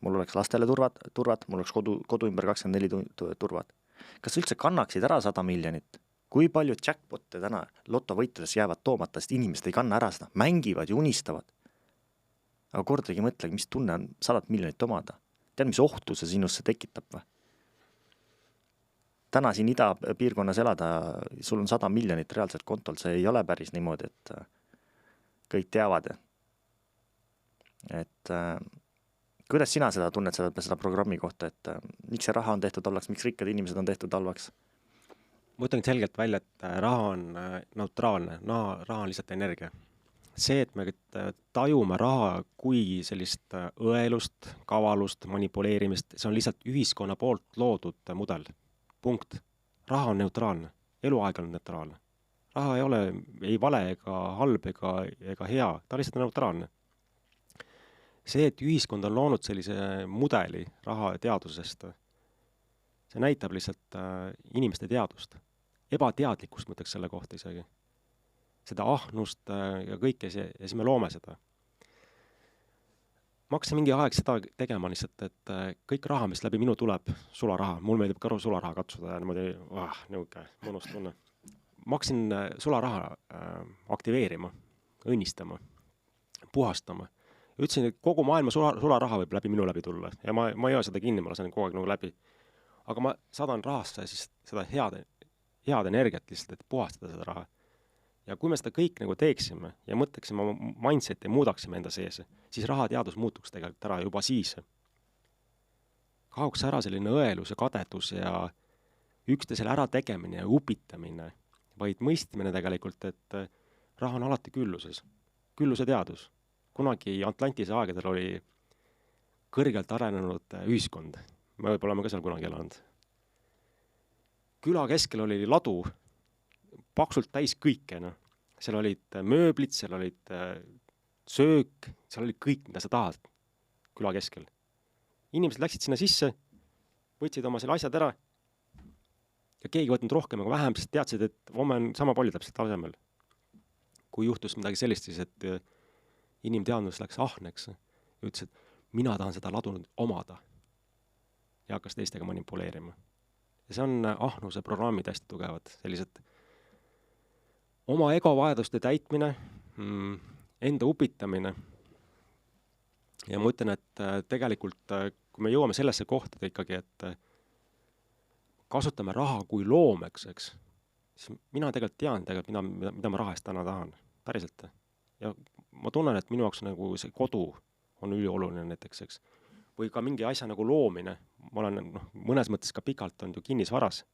mul oleks lastele turvad, mul oleks kodu ümber 24 turvad. Kas sa üldse kannaksid ära 100 miljonit? Kui palju jackpotte täna lotovõitudes jäävad toomata, sest inimesed ei kanna ära seda, mängivad ja unistavad. Aga kordagi mõtlegi, mis tunne on 100 miljonit omada. Tead, mis ohtu see sinusse tekitab või? Täna siin ida piirkonnas elada, sul on 100 miljonit reaalselt kontol, see ei ole päris niimoodi, et kõik teavad. Et kuidas sina seda tunned seda programmi kohta, et miks see raha on tehtud halvaks, miks rikkad inimesed on tehtud halvaks? Ma ütlen selgelt välja, et raha on neutraalne, raha on lihtsalt energia. See, et me tajume raha kui sellist õelust, kavalust, manipuleerimist, see on lihtsalt ühiskonna poolt loodud mudel. Punkt. Raha on neutraalne. Eluaeg on neutraalne. Raha ei ole ei vale ega halb ega hea. Ta on lihtsalt neutraalne. See, et ühiskond on loonud sellise mudeli raha teadusest, see näitab lihtsalt inimeste teadust. Ebateadlikkust mõtleks selle kohta isegi. Seda ahnust ja kõike ja siis me loome seda. Ma hakkasin mingi aeg seda tegema lihtsalt, et kõik raha, mis läbi minu tuleb, sularaha, mul meeldib ka sularaha katsuda ja niimoodi, niuke mõnus tunne. Ma hakkasin sularaha aktiveerima, õnnistama, puhastama. Ja ütlesin, et kogu maailma sularaha võib läbi minu läbi tulla ja ma ei ole seda kinni, ma lasen kogu aeg nagu läbi. Aga ma saadan rahasse siis seda head energiat lihtsalt, et puhastada seda raha. Ja kui me seda kõik nagu teeksime ja mõtleksime oma mindseti ja muudaksime enda sees, siis rahateadus muutuks tegelikult ära juba siis. Kaoks ära selline õelus ja kadedus ja üksteisele ära tegemine ja upitamine, vaid mõistmine tegelikult, et raha on alati külluses. Külluse teadus. Kunagi Atlantise aegadel oli kõrgelt arenenud ühiskond. Me võib oleme ka seal kunagi elanud. Küla keskel oli ladu, paksult täis kõike, no. Seal olid mööblid, seal olid söök, seal oli kõik, mida sa tahad küla keskel. Inimesed läksid sinna sisse, võtsid oma selle asjad ära ja keegi võtnud rohkem ega vähem, sest teadsid, et homme on sama palju täpselt asemel. Kui juhtus midagi sellist, siis et inimteadmus läks ahneks ja ütles, et mina tahan seda ladu omada ja hakkas teistega manipuleerima. Ja see on ahnuse programmid hästi tugevad, sellised oma egovajaduste täitmine, enda upitamine. Ja ma ütlen, et tegelikult, kui me jõuame sellesse kohta ikkagi, et kasutame raha kui loomeks, eks, siis mina tegelikult tean, mida ma raha eest täna tahan. Päriselt. Ja ma tunnen, et minu jaoks nagu see kodu on ülioluline näiteks, eks. Või ka mingi asja nagu loomine. Ma olen mõnes mõttes ka pikalt on ju kinnisvaras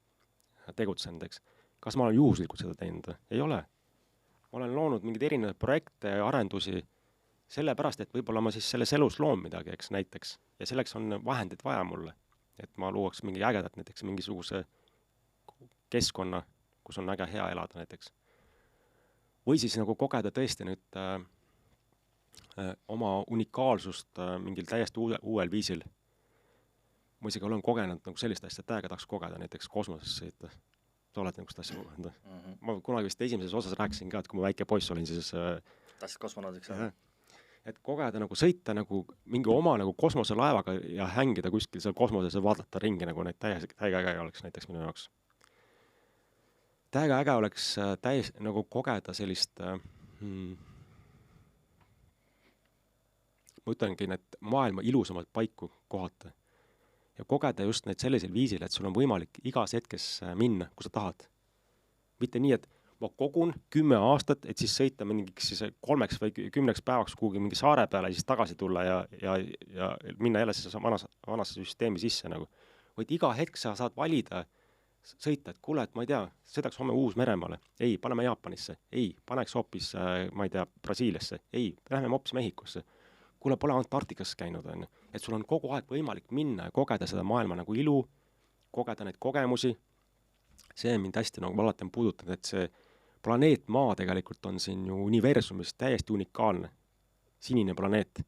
tegutsenud, eks. Kas ma olen juhuslikult seda teinud? Ei ole. Ma olen loonud mingeid erinevaid projekte ja arendusi sellepärast, et võib-olla ma siis selles elus loon midagi, eks, näiteks. Ja selleks on vahendid vaja mulle. Et ma luuaks mingi ägedat näiteks mingisuguse keskkonna, kus on äge hea elada näiteks. Või siis nagu kogeda tõesti nüüd oma unikaalsust mingil täiesti uuel viisil. Ma isegi olen kogenud nagu sellist asja, et täiega tahaks kogeda näiteks kosmosesse sõita. Sa oled nagu seda asja kogenud. Ma kunagi vist esimeses osas rääkisin ka, et kui ma väike poiss olin, siis tahtsid kosmonaudiks et kogeda nagu sõita nagu mingi oma nagu kosmoselaevaga ja hängida kuskil seal kosmoses ja vaadata ringi nagu neid täiega äge oleks näiteks minu jaoks. Täiega äge oleks nagu kogeda sellist ma ütlengi need maailma ilusamalt paiku kohata ja kogeda just neid sellisel viisil, et sul on võimalik igas hetkes minna, kui sa tahad. Mitte nii, et ma kogun 10 aastat, et siis sõita mingiks siis 3 või 10 päevaks kuhugi mingi saare peale ja siis tagasi tulla ja minna jälle siis vanasse süsteemi sisse nagu. Võid iga hetk sa saad valida sõita, et kuule, et ma ei tea, sõidaks homme Uus-Meremaale. Ei, paneme Jaapanisse. Ei, paneks hoopis, ma ei tea, Brasiiliasse. Ei, lähme hoopis Mehhikosse. Kuule, pole Antarktikas käinud, on. Et sul on kogu aeg võimalik minna ja kogeda seda maailma nagu ilu, kogeda neid kogemusi. See mind hästi nagu alati on puudutanud, et see planeet Maa tegelikult on siin ju universumist täiesti unikaalne. Sinine planeet.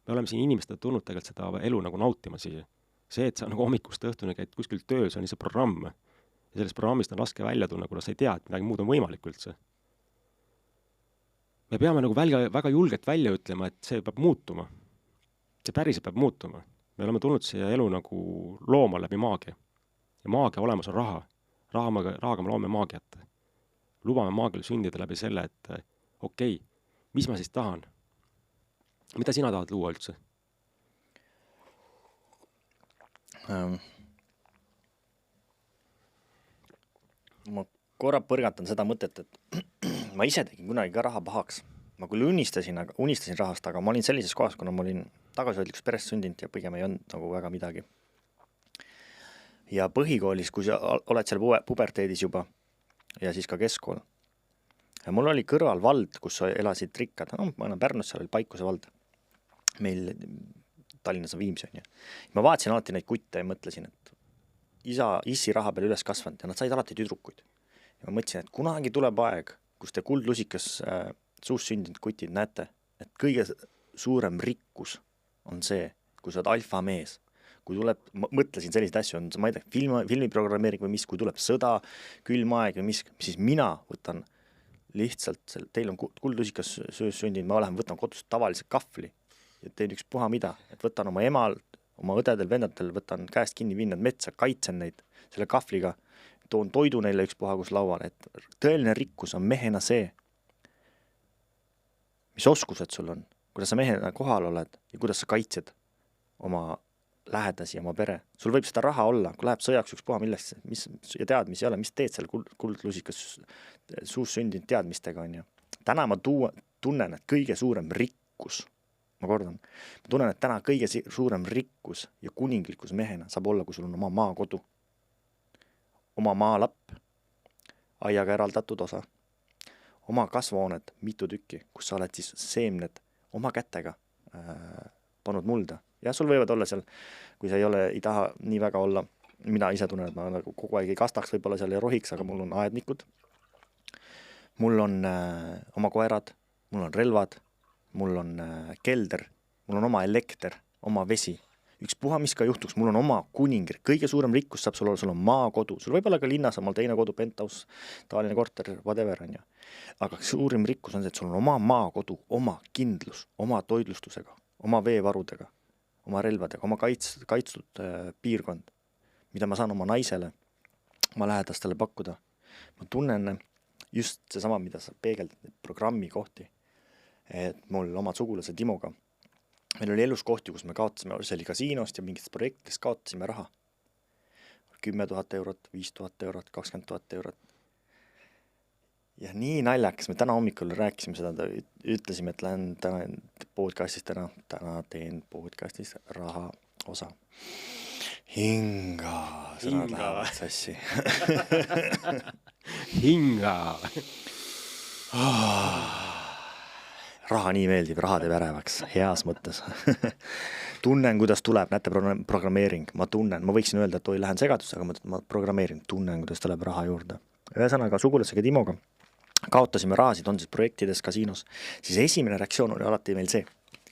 Me oleme siin inimestele tulnud tegelikult seda elu nagu nautima siia. See, et sa nagu hommikust õhtuni käid kuskil tööl, see on see programm. Ja sellest programmist on raske välja tunna, kuna sa ei tea, et midagi muud on võimalik üldse. Me peame nagu väga julgelt välja ütlema, et see peab muutuma. See päriselt peab muutuma. Me oleme tulnud siia elu nagu looma läbi maagia. Ja maagia olemas on raha. Rahaga me loome maagiat. Lubame maagial sündida läbi selle, et okei, mis ma siis tahan? Mida sina tahad luua üldse? Ma korra põrgatan seda mõtet, et ma ise tegin kunagi ka raha pahaks. Ma küll unistasin rahast, aga ma olin sellises kohas, kuna ma olin tagasihoidlikus perest sündinud ja pigem ei olnud nagu väga midagi. Ja põhikoolis, kui sa oled seal puberteedis juba ja siis ka keskkool. Ja mul oli kõrval vald, kus elasid rikkad. Ma olen Pärnus, seal oli Paikuse vald. Meil Tallinnas on Viimsi on. Ma vaatasin alati neid kutte ja mõtlesin, et issi raha peal üles kasvanud ja nad said alati tüdrukuid. Ja ma mõtlesin, et kunagi tuleb aeg, kus te kuldlusikas suust sündinud kutid näete, et kõige suurem rikkus on see, kui sa oled alfa mees. Kui tuleb, mõtlesin selliseid asju, on, ma ei tea, filmiprogrammeering või mis, kui tuleb sõda, külmaeg või mis, siis mina võtan lihtsalt, teil on kuldlusikas söös sündinud, ma võtan kodust tavalise kahvli ja teen üks puha mida, et võtan oma emal, oma õdedel, vendadel, võtan käest kinni vinnad metsa, kaitsen neid selle kahvliga, toon toidu neile üks puha kus lauale, et tõeline rikkus on mehena see, mis oskused sul on, kuidas sa mehena kohal oled ja kuidas sa kaitsed oma lähedasi ja oma pere. Sul võib seda raha olla, kui läheb sõjaks üks puha millest, ja tead, mis ei ole, mis teed seal kuldlusikas suus sündinud teadmistega on ju. Täna ma tunnen, et kõige suurem rikkus, ma kordan, ma tunnen, et täna kõige suurem rikkus ja kuninglikkus mehena saab olla, kui sul on oma maakodu, oma maalapp, aiaga eraldatud osa, oma kasvuhooned, mitu tükki, kus sa oled siis seemned oma kätega pannud mulda. Ja sul võivad olla seal, kui sa ei taha nii väga olla, mina ise tunnen, et ma nagu kogu aeg ei kastaks, võib-olla seal ei rohiks, aga mul on aednikud, mul on oma koerad, mul on relvad, mul on kelder, mul on oma elekter, oma vesi. Üks puha, mis ka juhtuks, mul on oma kuningri. Kõige suurem rikkus saab sul olla, sul on maakodu. Sul võib olla ka linnas on teine kodu, penthouse, tavaline korter, whatever on ju. Aga suurim rikkus on see, et sul on oma maakodu, oma kindlus, oma toidlustusega, oma veevarudega, oma relvadega, oma kaitstud piirkond, mida ma saan oma naisele, oma lähedastele pakkuda. Ma tunnen just seesama, mida sa peegeldad programmi kohti, et mul omad sugulased Timoga, meil oli elus kohti, kus me kaotasime, see oli kasiinost ja mingitest projektidest kaotasime raha. 10 000 eurot, 5 000 eurot, 20 000 eurot. ja nii naljakas, me täna hommikul rääkisime seda, ütlesime, et lähen täna podcastist täna teen podcastist raha osa. Hinga, sõnad lähevad sassi. Hinga! Raha nii meeldib, raha teeb ärevaks, heas mõttes. Tunnen, kuidas tuleb, näete programmeering, ma võiksin öelda, et oi, lähen segadusse, aga ma programmeerin, tunnen, kuidas tuleb raha juurde. Ühesõnaga sugulasega Timoga kaotasime rahasid, on siis projektides, kasiinos, siis esimene reaktsioon oli alati meil see,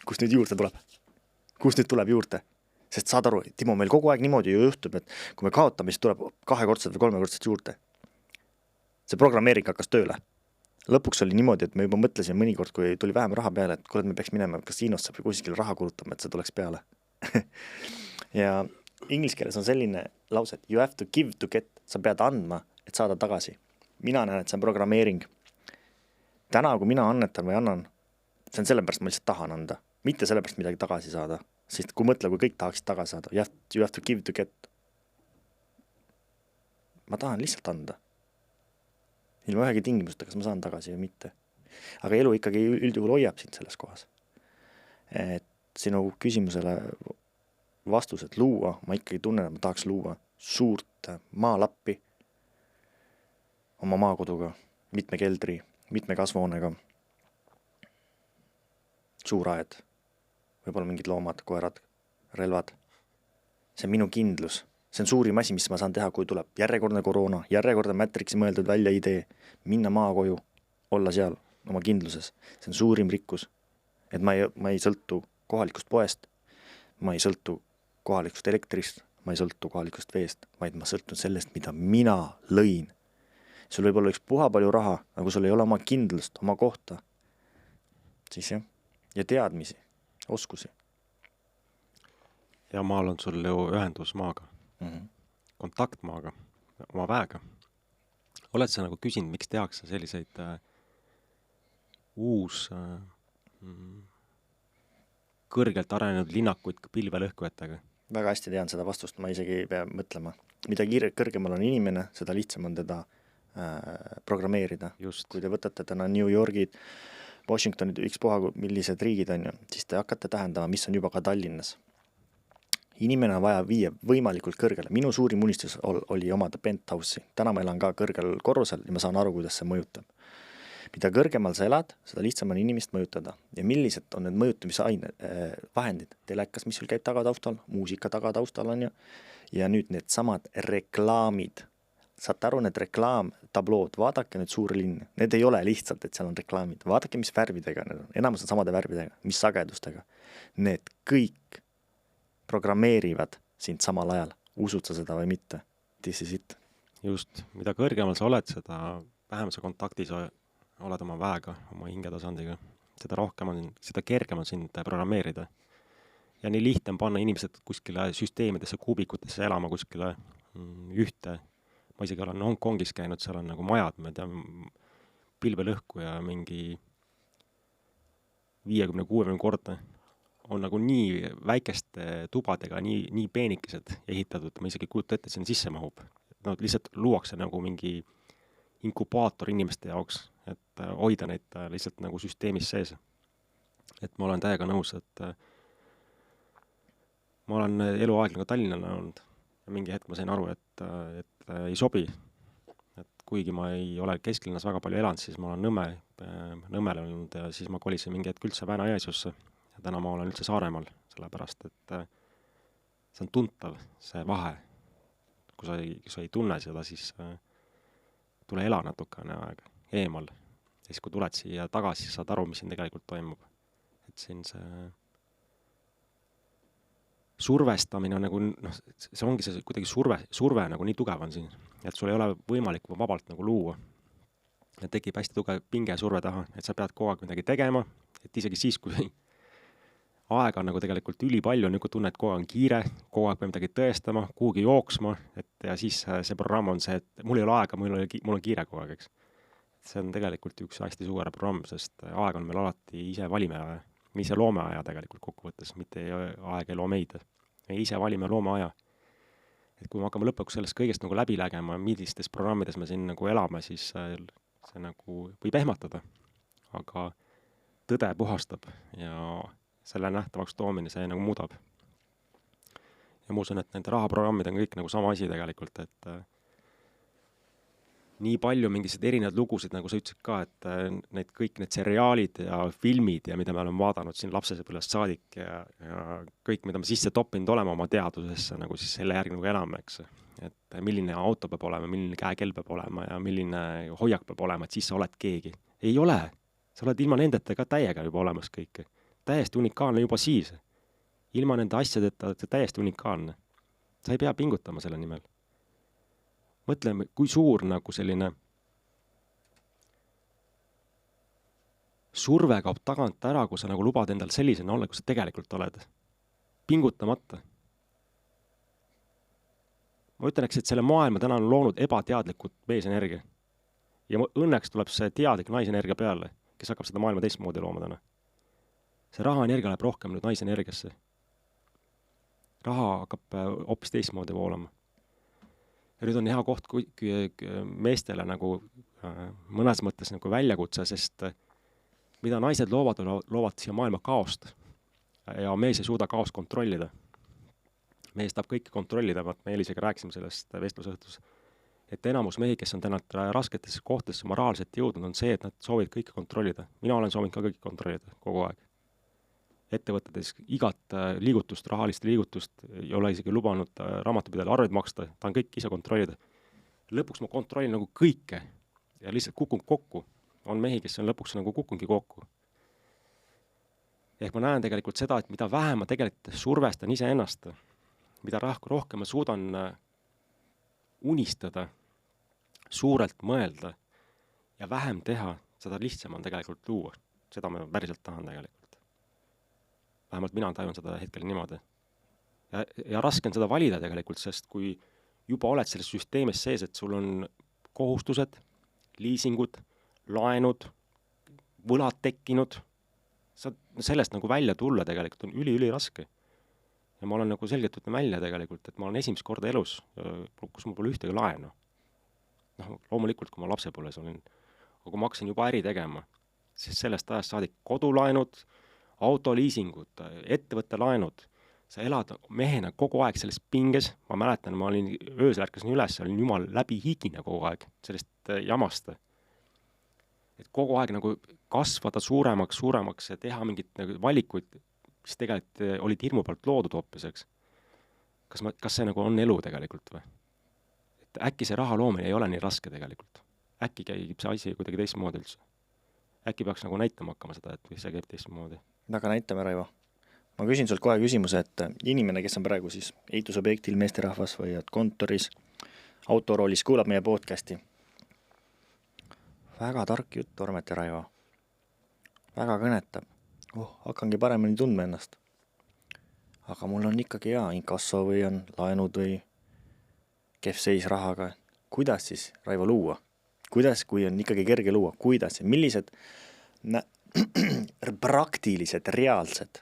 kus nüüd juurde tuleb. Kus nüüd tuleb juurde? Sest saad aru, Timo, meil kogu aeg niimoodi ju juhtub, et kui me kaotame, siis tuleb 2-kordselt või 3-kordselt juurde. See programmeering hakkas tööle. Lõpuks oli niimoodi, et me juba mõtlesime mõnikord, kui tuli vähem raha peale, et kuule, me peaks minema kasiinosse või kuskil raha kulutama, et see tuleks peale. Ja inglise keeles on selline lause, et you have to give to get, sa pead andma, et saada tagasi. Mina näen, et see on programmeering. Täna, kui mina annetan või annan, see on sellepärast, ma lihtsalt tahan anda. Mitte sellepärast midagi tagasi saada. Sest kui mõtle, kui kõik tahaksid tagasi saada, you have to give to get. Ma tahan lihtsalt anda. Ilma ühegi tingimustega, kas ma saan tagasi või mitte. Aga elu ikkagi üldjuhul hoiab sind selles kohas. Et sinu küsimusele vastused luua, ma ikkagi tunnen, et ma tahaks luua suurt maalappi oma maakoduga, mitme keldri, mitme kasvuhoonega, suur aed, võib-olla mingid loomad, koerad, relvad. See on minu kindlus. See on suurim asi, mis ma saan teha, kui tuleb järjekordne koroona, järjekordne Matrixi mõeldud välja idee, minna maakoju, olla seal oma kindluses. See on suurim rikkus, et ma ei sõltu kohalikust poest, ma ei sõltu kohalikust elektrist, ma ei sõltu kohalikust veest, vaid ma sõltun sellest, mida mina lõin. Sul võib olla üks puha palju raha, aga sul ei ole oma kindlust, oma kohta, siis jah, ja teadmisi, oskusi. Ja maal on sul ju ühendus maaga. Kontakt maaga, oma väega. Oled sa nagu küsinud, miks tehakse selliseid kõrgelt arenenud linnakuid pilvelõhkujatega? Väga hästi tean seda vastust, ma isegi ei pea mõtlema. Mida kõrgemal on inimene, seda lihtsam on teda programmeerida. Just. Kui te võtate täna New Yorgid, Washingtonid, ükspuha millised riigid on ju, siis te hakkate tähendama, mis on juba ka Tallinnas. Inimene on vaja viia võimalikult kõrgele. Minu suurim unistus oli omada penthouse'i. Täna ma elan ka kõrgel korrusel ja ma saan aru, kuidas see mõjutab. Mida kõrgemal sa elad, seda lihtsam on inimest mõjutada. Ja millised on need mõjutamisvahendid? Telekas, mis sul käib tagataustal, muusika tagataustal on ju. Ja nüüd need samad reklaamid. Saate aru, need reklaamtablood, vaadake nüüd suur linn. Need ei ole lihtsalt, et seal on reklaamid. Vaadake, mis värvidega need on. Enamus on samade värvidega, mis sagedustega. Need kõik programmeerivad sind samal ajal. Usud sa seda või mitte? This is it. Just. Mida kõrgemal sa oled, seda vähem sa kontaktis oled oma väega, oma hingetasandiga. Seda rohkem on, seda kergem on sind programmeerida. Ja nii lihtne on panna inimesed kuskile süsteemidesse, kuubikutesse elama kuskile ühte. Ma isegi olen Hongkongis käinud, seal on nagu majad, ma tean, pilvelõhku ja mingi 50-60 korda on nagu nii väikeste tubadega, nii peenikesed ehitatud, ma isegi kujuta ette, et sinna sisse mahub. No lihtsalt luuakse nagu mingi inkubaator inimeste jaoks, et hoida neid lihtsalt nagu süsteemis sees. Et ma olen täiega nõus, et ma olen eluaeg nagu Tallinnale olnud ja mingi hetk ma sain aru, et ei sobi. Et kuigi ma ei ole kesklinnas väga palju elanud, siis ma olen Nõmmel olnud ja siis ma kolisin mingi hetk üldse Väina-Jõesuusse. Ja täna ma olen üldse Saaremaal, sellepärast, et see on tuntav, see vahe. Kui sa ei tunne seda, siis tule ela natukene aega eemal. Ja siis kui tuled siia tagasi, saad aru, mis siin tegelikult toimub. Et siin see survestamine on nagu, see ongi see kuidagi surve nagu nii tugev on siin. Et sul ei ole võimalik vabalt nagu luua. Ja tekib hästi tugev pinge surve taha, et sa pead kogu aeg midagi tegema, et isegi siis, kui aega on nagu tegelikult ülipalju, nagu tunned, kogu aeg on kiire, kogu aeg peab midagi tõestama, kuhugi jooksma, ja siis see programm on see, et mul ei ole aega, mul on kiire kogu aeg, eks. See on tegelikult üks hästi suure programm, sest aeg on meil alati ise valime aja. Me ise loome aja tegelikult kokkuvõttes, mitte aeg ei loo meid. Me ise valime loome aja. Et kui me hakkame lõpuks sellest kõigest nagu läbi lägema, millistes programmides me siin nagu elame, siis see nagu võib ehmatada, aga tõde puhastab ja selle nähtavaks toomine see nagu muudab. Ja ma usun, et nende rahaprogrammid on kõik nagu sama asi tegelikult, et nii palju mingised erinevad lugusid, nagu sa ütlesid ka, et kõik need seriaalid ja filmid ja mida me oleme vaadanud siin lapsesepõlvest saadik ja kõik, mida me sisse toppinud olema oma teadusesse, nagu siis selle järgi nagu elame, eks. Et milline auto peab olema, milline käekell peab olema ja milline hoiak peab olema, et siis sa oled keegi. Ei ole. Sa oled ilma nendeta ka täiega juba olemas kõik. Täiesti unikaalne juba siis. Ilma nende asjadeta oled täiesti unikaalne. Sa ei pea pingutama selle nimel. Mõtleme, kui suur nagu selline surve kaob tagant ära, kui sa nagu lubad endal sellisena olla, kui sa tegelikult oled. Pingutamata. Ma ütleks, et selle maailma täna on loonud ebateadlikud meesenergia. Ja õnneks tuleb see teadlik naisenergia peale, kes hakkab seda maailma teistmoodi looma täna. See rahaenergia läheb rohkem nüüd naisenergiasse. Raha hakkab hoopis teistmoodi voolama. Ja nüüd on hea koht kui meestele nagu mõnes mõttes nagu väljakutse, sest mida naised loovad siia maailma kaost ja mees ei suuda kaost kontrollida. Mees tahab kõike kontrollida, me Elisega rääkisime sellest vestlusõhtus, et enamus mehi, kes on täna rasketesse kohtadesse moraalselt jõudnud, on see, et nad soovid kõike kontrollida. Mina olen soovinud ka kõike kontrollida kogu aeg. Ettevõtetes igat liigutust, rahalist liigutust ei ole isegi lubanud raamatupidajale arveid maksta, ta on kõik ise kontrollida. Lõpuks ma kontrollin nagu kõike ja lihtsalt kukun kokku. On mehi, kes on lõpuks nagu kukungi kokku. Ehk ma näen tegelikult seda, et mida vähem ma tegelikult survestan ise ennast, mida rohkem ma suudan unistada, suurelt mõelda ja vähem teha, seda lihtsam on tegelikult luua. Seda ma päriselt tahan tegelikult. Vähemalt mina tajun seda hetkel niimoodi. Ja raske on seda valida tegelikult, sest kui juba oled selles süsteemis sees, et sul on kohustused, liisingud, laenud, võlad tekkinud, sellest nagu välja tulla tegelikult on üli raske. Ja ma olen nagu selgelt võtnud välja tegelikult, et ma olen esimest korda elus, kus mul pole ühtegi laenu. Loomulikult, kui ma lapsepõlves olin, aga kui ma hakkasin juba äri tegema, siis sellest ajast saadik kodulaenud, autoliisingud, ettevõtte laenud, sa elad mehena kogu aeg selles pinges, ma mäletan, ma olin öösel ärkasin üles, olin jumal läbi higine kogu aeg sellest jamast. Et kogu aeg nagu kasvada suuremaks ja teha mingit nagu valikuid, mis tegelikult olid hirmu pealt loodud hoopiseks. Kas see nagu on elu tegelikult või? Et äkki see raha loomine ei ole nii raske tegelikult. Äkki käib see asi kuidagi teistmoodi üldse. Äkki peaks nagu näitama hakkama seda, et see käib teistmoodi. Aga näitame, Raivo. Ma küsin sult kohe küsimuse, et inimene, kes on praegu siis ehitusobjektil meesterahvas või kontoris, autoroolis kuulab meie podcasti. Väga tark jutt, Ormet ja Raivo. Väga kõnetab. Hakkangi paremini tundma ennast. Aga mul on ikkagi inkasso või on laenud või kehv seis rahaga. Kuidas siis, Raivo, luua? Kuidas, kui on ikkagi kerge luua? Kuidas? Millised praktilised, reaalsed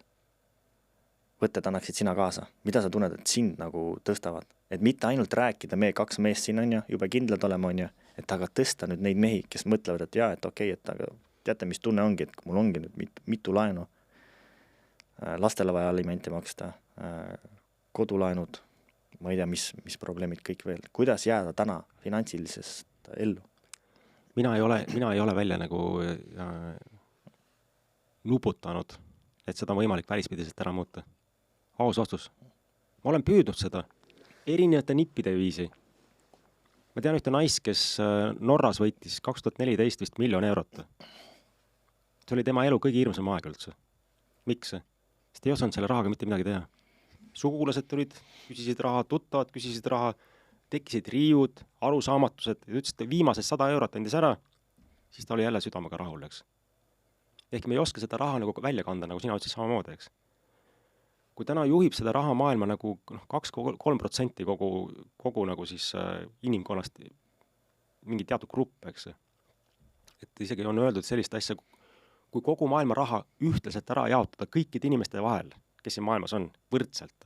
võtted annaksid sina kaasa? Mida sa tunned, et sind nagu tõstavad? Et mitte ainult rääkida, me 2 meest siin on ja juba kindlad olema on ja, et aga tõsta nüüd neid mehi, kes mõtlevad, et et okei, et aga teate, mis tunne ongi, et mul ongi nüüd mitu laenu, lastele vaja alimente maksta, kodulaenud, ma ei tea, mis probleemid kõik veel. Kuidas jääda täna finantsilisest ellu? Mina ei ole välja nagu nuputanud, et seda on võimalik välispidiselt ära muuta. Aus vastus. Ma olen püüdnud seda erinevate nippide viisi. Ma tean ühte naist, kes Norras võitis 2014 vist 1 000 000 eurot. See oli tema elu kõige hirmsam aeg üldse. Miks? Sest ei osanud selle rahaga mitte midagi teha. Sugulased tulid, küsisid raha, tuttavad küsisid raha, tekkisid riiud, arusaamatused, ütlesid, et viimased 100 eurot andis ära, siis ta oli jälle südamega rahul, eks. Ehk me ei oska seda raha nagu välja kanda, nagu sina ütlesid samamoodi, eks. Kui täna juhib seda raha maailma nagu 2-3% kogu nagu siis inimkonnast mingi teatud grupp, eks. Et isegi on öeldud sellist asja, kui kogu maailma raha ühtlaselt ära jaotada kõikide inimeste vahel, kes siin maailmas on, võrdselt,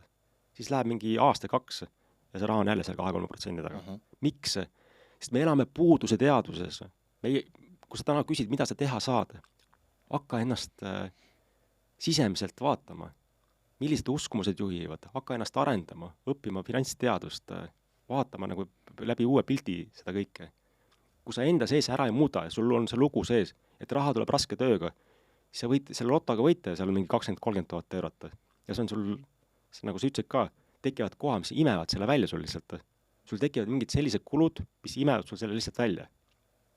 siis läheb mingi aasta-2 ja see raha on jälle seal 20% taga. Miks? Sest me elame puuduse teaduses. kui sa täna küsid, mida sa teha saad, hakka ennast sisemiselt vaatama, millised uskumused juhivad, hakka ennast arendama, õppima finantsteadust, vaatama nagu läbi uue pildi seda kõike. Kui sa enda sees ära ei muuda ja sul on see lugu sees, et raha tuleb raske tööga, siis sa võid selle lotoga võita ja seal on mingi 20-30 000 eurot. Ja see on sul, nagu sa ütlesid ka, tekivad koha, mis imevad selle välja sul lihtsalt. Sul tekivad mingid sellised kulud, mis imevad sul selle lihtsalt välja.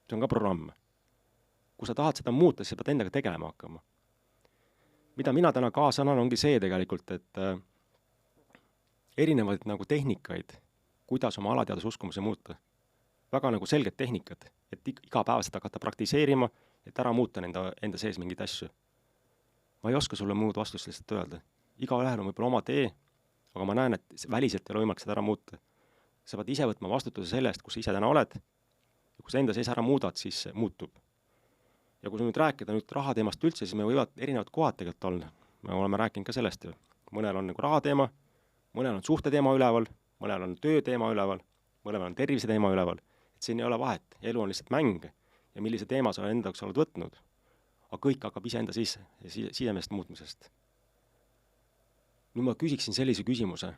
See on ka programm. Kui sa tahad seda muuta, siis sa pead endaga tegelema hakkama. Mida mina täna kaasa annan, ongi see tegelikult, et erinevaid nagu tehnikaid, kuidas oma alateadususkumusi muuta. Väga nagu selged tehnikad, et iga päev seda hakata praktiseerima, et ära muuta enda sees mingeid asju. Ma ei oska sulle muud vastust lihtsalt öelda. Iga ühel on võib-olla oma tee, aga ma näen, et väliselt ei ole võimalik seda ära muuta. Sa pead ise võtma vastutuse sellest, kus sa ise täna oled, ja kui sa enda sees ära muudad, siis muutub. Ja kui sa nüüd rääkida rahateemast üldse, siis me võivad erinevad kohad tegelikult olla. Me oleme rääkinud ka sellest ju. Mõnel on nagu rahateema, mõnel on suhteteema üleval, mõnel on tööteema üleval, mõnel on terviseteema üleval. Et siin ei ole vahet. Elu on lihtsalt mäng ja millise teema sa endaks oled võtnud. Aga kõik hakkab ise enda sisemest muutmisest. Nüüd ma küsiksin sellise küsimuse.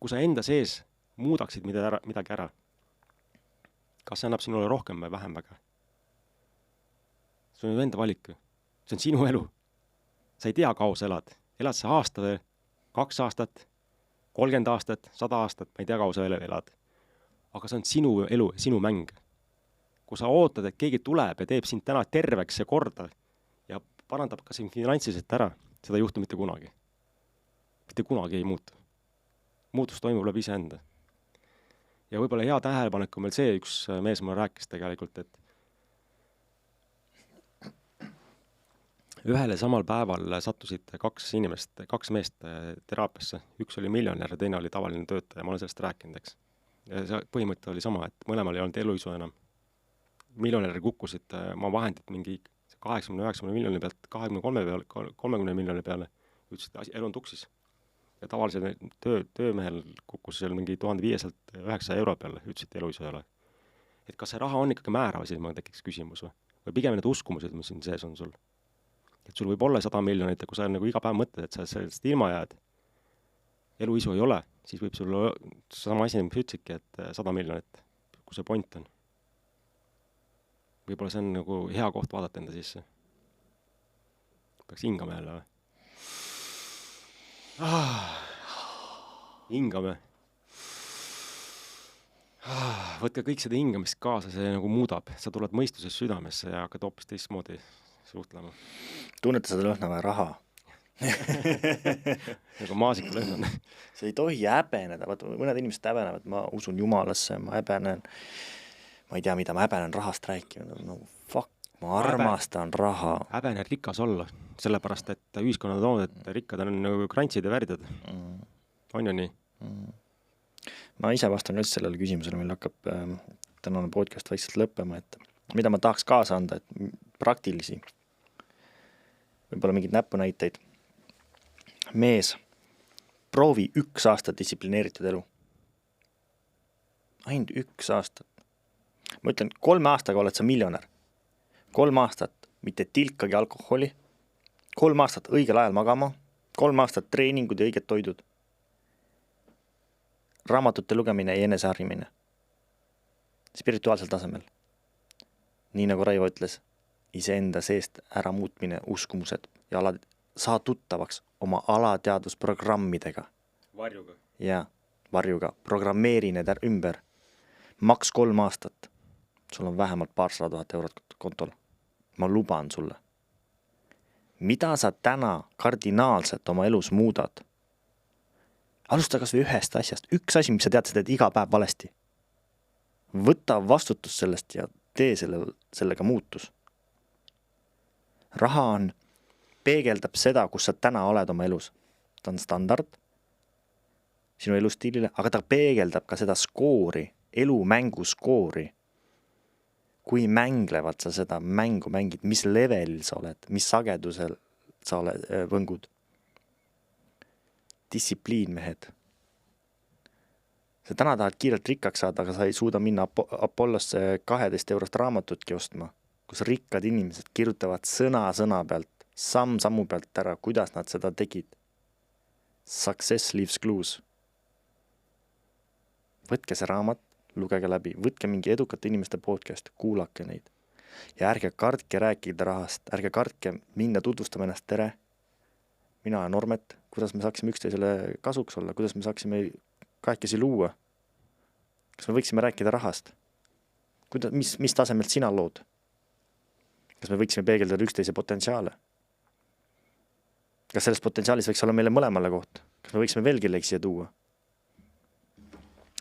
Kui sa enda sees muudaksid midagi ära, kas see annab sinule rohkem või vähem väga? See on ju enda valik. See on sinu elu. Sa ei tea, kaua sa elad. Elad sa aasta või 2 aastat, 30 aastat, 100 aastat, ma ei tea, kaua sa elad. Aga see on sinu elu, sinu mäng. Kui sa ootad, et keegi tuleb ja teeb sind täna terveks ja korda ja parandab ka siin finantsiliselt ära, seda ei juhtu mitte kunagi. Mitte kunagi ei muutu. Muutus toimub läbi iseenda. Ja võib-olla hea tähelepanek on meil see, üks mees mulle rääkis tegelikult, et ühele samal päeval sattusid 2 meest teraapiasse. Üks oli miljonär ja teine oli tavaline töötaja. Ma olen sellest rääkinud, eks. Ja see põhimõte oli sama, et mõlemal ei olnud eluisu enam. Miljonäri kukkusid oma vahendid mingi 80-90 miljoni pealt 30 miljoni peale. Ütlesid, et elu on tuksis. Ja tavalise töömehel kukkus seal mingi 1500-900 euro peale. Ütlesid, et eluisu ei ole. Et kas see raha on ikkagi määrav, siis ma tekiks küsimus või pigem need uskumused, mis siin sees on sul. Et sul võib olla 100 miljonit ja kui sa nagu iga päev mõtled, et sa sellest ilma jääd, eluisu ei ole, siis võib sul sama asi, mis ütsidki, et 100 miljonit, kui see point on. Võib-olla see on nagu hea koht vaadata enda sisse. Peaks hingama jälle või? Hingame. Võtke kõik seda hingamist kaasa, see nagu muudab. Sa tuled mõistuses südamesse ja hakkad hoopis teistmoodi suhtlema. Tunnete seda lõhna või raha? Nagu maasika lõhna. See ei tohi häbeneda. Mõned inimesed häbenevad, ma usun jumalasse, ma häbenen. Ma ei tea, mida ma häbenen rahast rääkima. No, fuck, ma armastan raha. Häbenen rikas olla, sellepärast, et ühiskonnad on, et rikkad on nagu krantsid ja värdjad. On ju nii? Ma ise vastan just sellele küsimusele, meil hakkab tänane podcast vaikselt lõppema, et mida ma tahaks kaasa anda, et praktilisi, võib-olla mingid näpunäiteid. Mees, proovi 1 aasta distsiplineeritud elu. Ainult 1 aastat. Ma ütlen, 3 aastaga oled sa miljonär. 3 aastat mitte tilkagi alkoholi, 3 aastat õigel ajal magama, 3 aastat treeningud ja õiged toidud. Raamatute lugemine ja eneseharimine. Spirituaalsel tasemel. Nii nagu Raivo ütles, iseenda seest ära muutmine, uskumused ja saa tuttavaks oma alateadusprogrammidega. Varjuga. Ja, varjuga. Programmeeri need ümber. Maks 3 aastat. Sul on vähemalt 200 000 eurot kontol. Ma luban sulle. Mida sa täna kardinaalselt oma elus muudad? Alusta kas või 1 asjast. 1 asi, mis sa tead, sa teed iga päev valesti. Võta vastutus sellest ja tee sellega muutus. Raha peegeldab seda, kus sa täna oled oma elus. Ta on standard sinu elustiilile, aga ta peegeldab ka seda skoori, elumängu skoori. Kui mänglevad sa seda mängu mängid, mis levelil sa oled, mis sagedusel sa oled võngud. Distsipliin, mehed. Sa täna tahad kiirelt rikkaks saada, aga sa ei suuda minna Apollosse 12 eurost raamatutki ostma. kus rikkad inimesed kirjutavad sõna pealt, sammu pealt ära, kuidas nad seda tegid. Success leaves clues. Võtke see raamat, lugege läbi, võtke mingi edukate inimeste podcast, kuulake neid. Ja ärge kartke rääkida rahast, ärge kartke minna tutvustama ennast, tere. Mina olen Normet, kuidas me saaksime üksteisele kasuks olla, kuidas me saaksime kahekesi luua. Kas me võiksime rääkida rahast? Mis tasemelt sina lood? Kas me võiksime peegeldada üksteise potentsiaale? Kas selles potentsiaalis võiks olla meile mõlemale koht? Kas me võiksime veel kellegi siia tuua?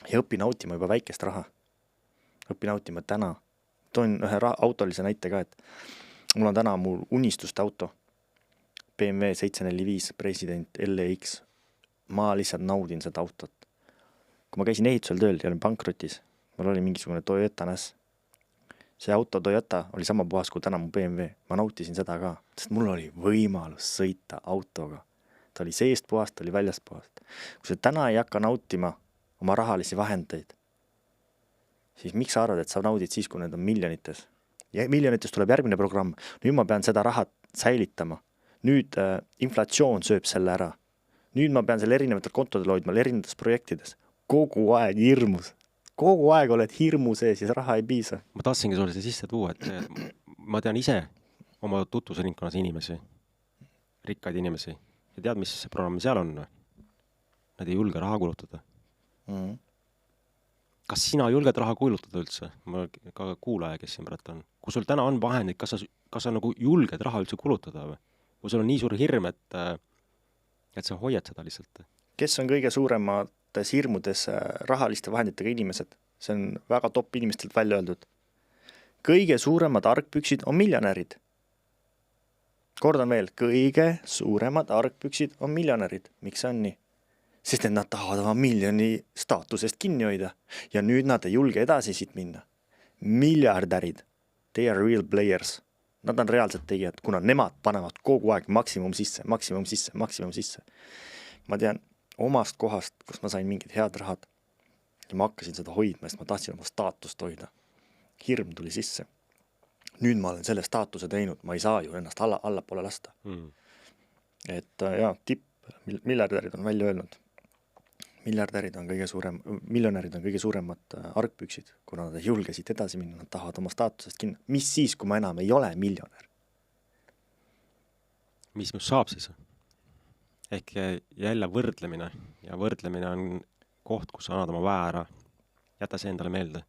Ja õpi nautima juba väikest raha. Õpi nautima täna. Toon ühe autolise näite ka, et mul on täna mul unistuste auto. BMW 745 president LX. Ma lihtsalt naudin seda autot. Kui ma käisin ehitusel tööl ja olin pankrotis, mul oli mingisugune Toyota NAS. See auto Toyota oli sama puhas kui täna mu BMW. Ma nautisin seda ka, sest mul oli võimalus sõita autoga. Ta oli seest puhast, ta oli väljast puhast. Kui sa täna ei hakka nautima oma rahalisi vahendeid, siis miks sa arvad, et sa naudid siis, kui need on miljonites? Ja miljonites tuleb järgmine programm. Nüüd ma pean seda rahat säilitama. Nüüd inflatsioon sööb selle ära. Nüüd ma pean selle erinevatel kontodel hoidma, erinevates projektides. Kogu aeg hirmus. Kogu aeg oled hirmu sees ja raha ei piisa. Ma tahtsingi sulle sisse tuua, et ma tean ise oma tutvusringkonnas inimesi, rikkaid inimesi. Ja tead, mis see programm seal on? Nad ei julge raha kulutada. Kas sina julged raha kulutada üldse? Ma ka kuulaja, kes siin praegu on. Kui sul täna on vahendid, kas sa nagu julged raha üldse kulutada või? Kui sul on nii suur hirm, et sa hoiad seda lihtsalt? Kes on kõige suuremates hirmudes rahaliste vahenditega inimesed? See on väga top inimestelt välja öeldud. Kõige suuremad argpüksid on miljonärid. Kordan veel, kõige suuremad argpüksid on miljonärid. Miks see on nii? Sest et nad tahavad oma miljoni staatusest kinni hoida. Ja nüüd nad ei julge edasi siit minna. Miljardärid. They are real players. Nad on reaalsed tegijad, kuna nemad panevad kogu aeg maksimum sisse. Ma tean omast kohast, kus ma sain mingid head rahad. Ja ma hakkasin seda hoidma, sest ma tahtsin oma staatust hoida. Hirm tuli sisse. Nüüd ma olen selle staatuse teinud. Ma ei saa ju ennast allapoole lasta. Et miljardärid on välja öelnud. Miljonärid on kõige suuremad argpüksid, kuna nad ei julge siit edasi minna, nad tahavad oma staatusest kinni. Mis siis, kui ma enam ei ole miljonär? Mis must saab siis? Ehk jälle võrdlemine. Ja võrdlemine on koht, kus sa annad oma väe ära. Jäta see endale meelde.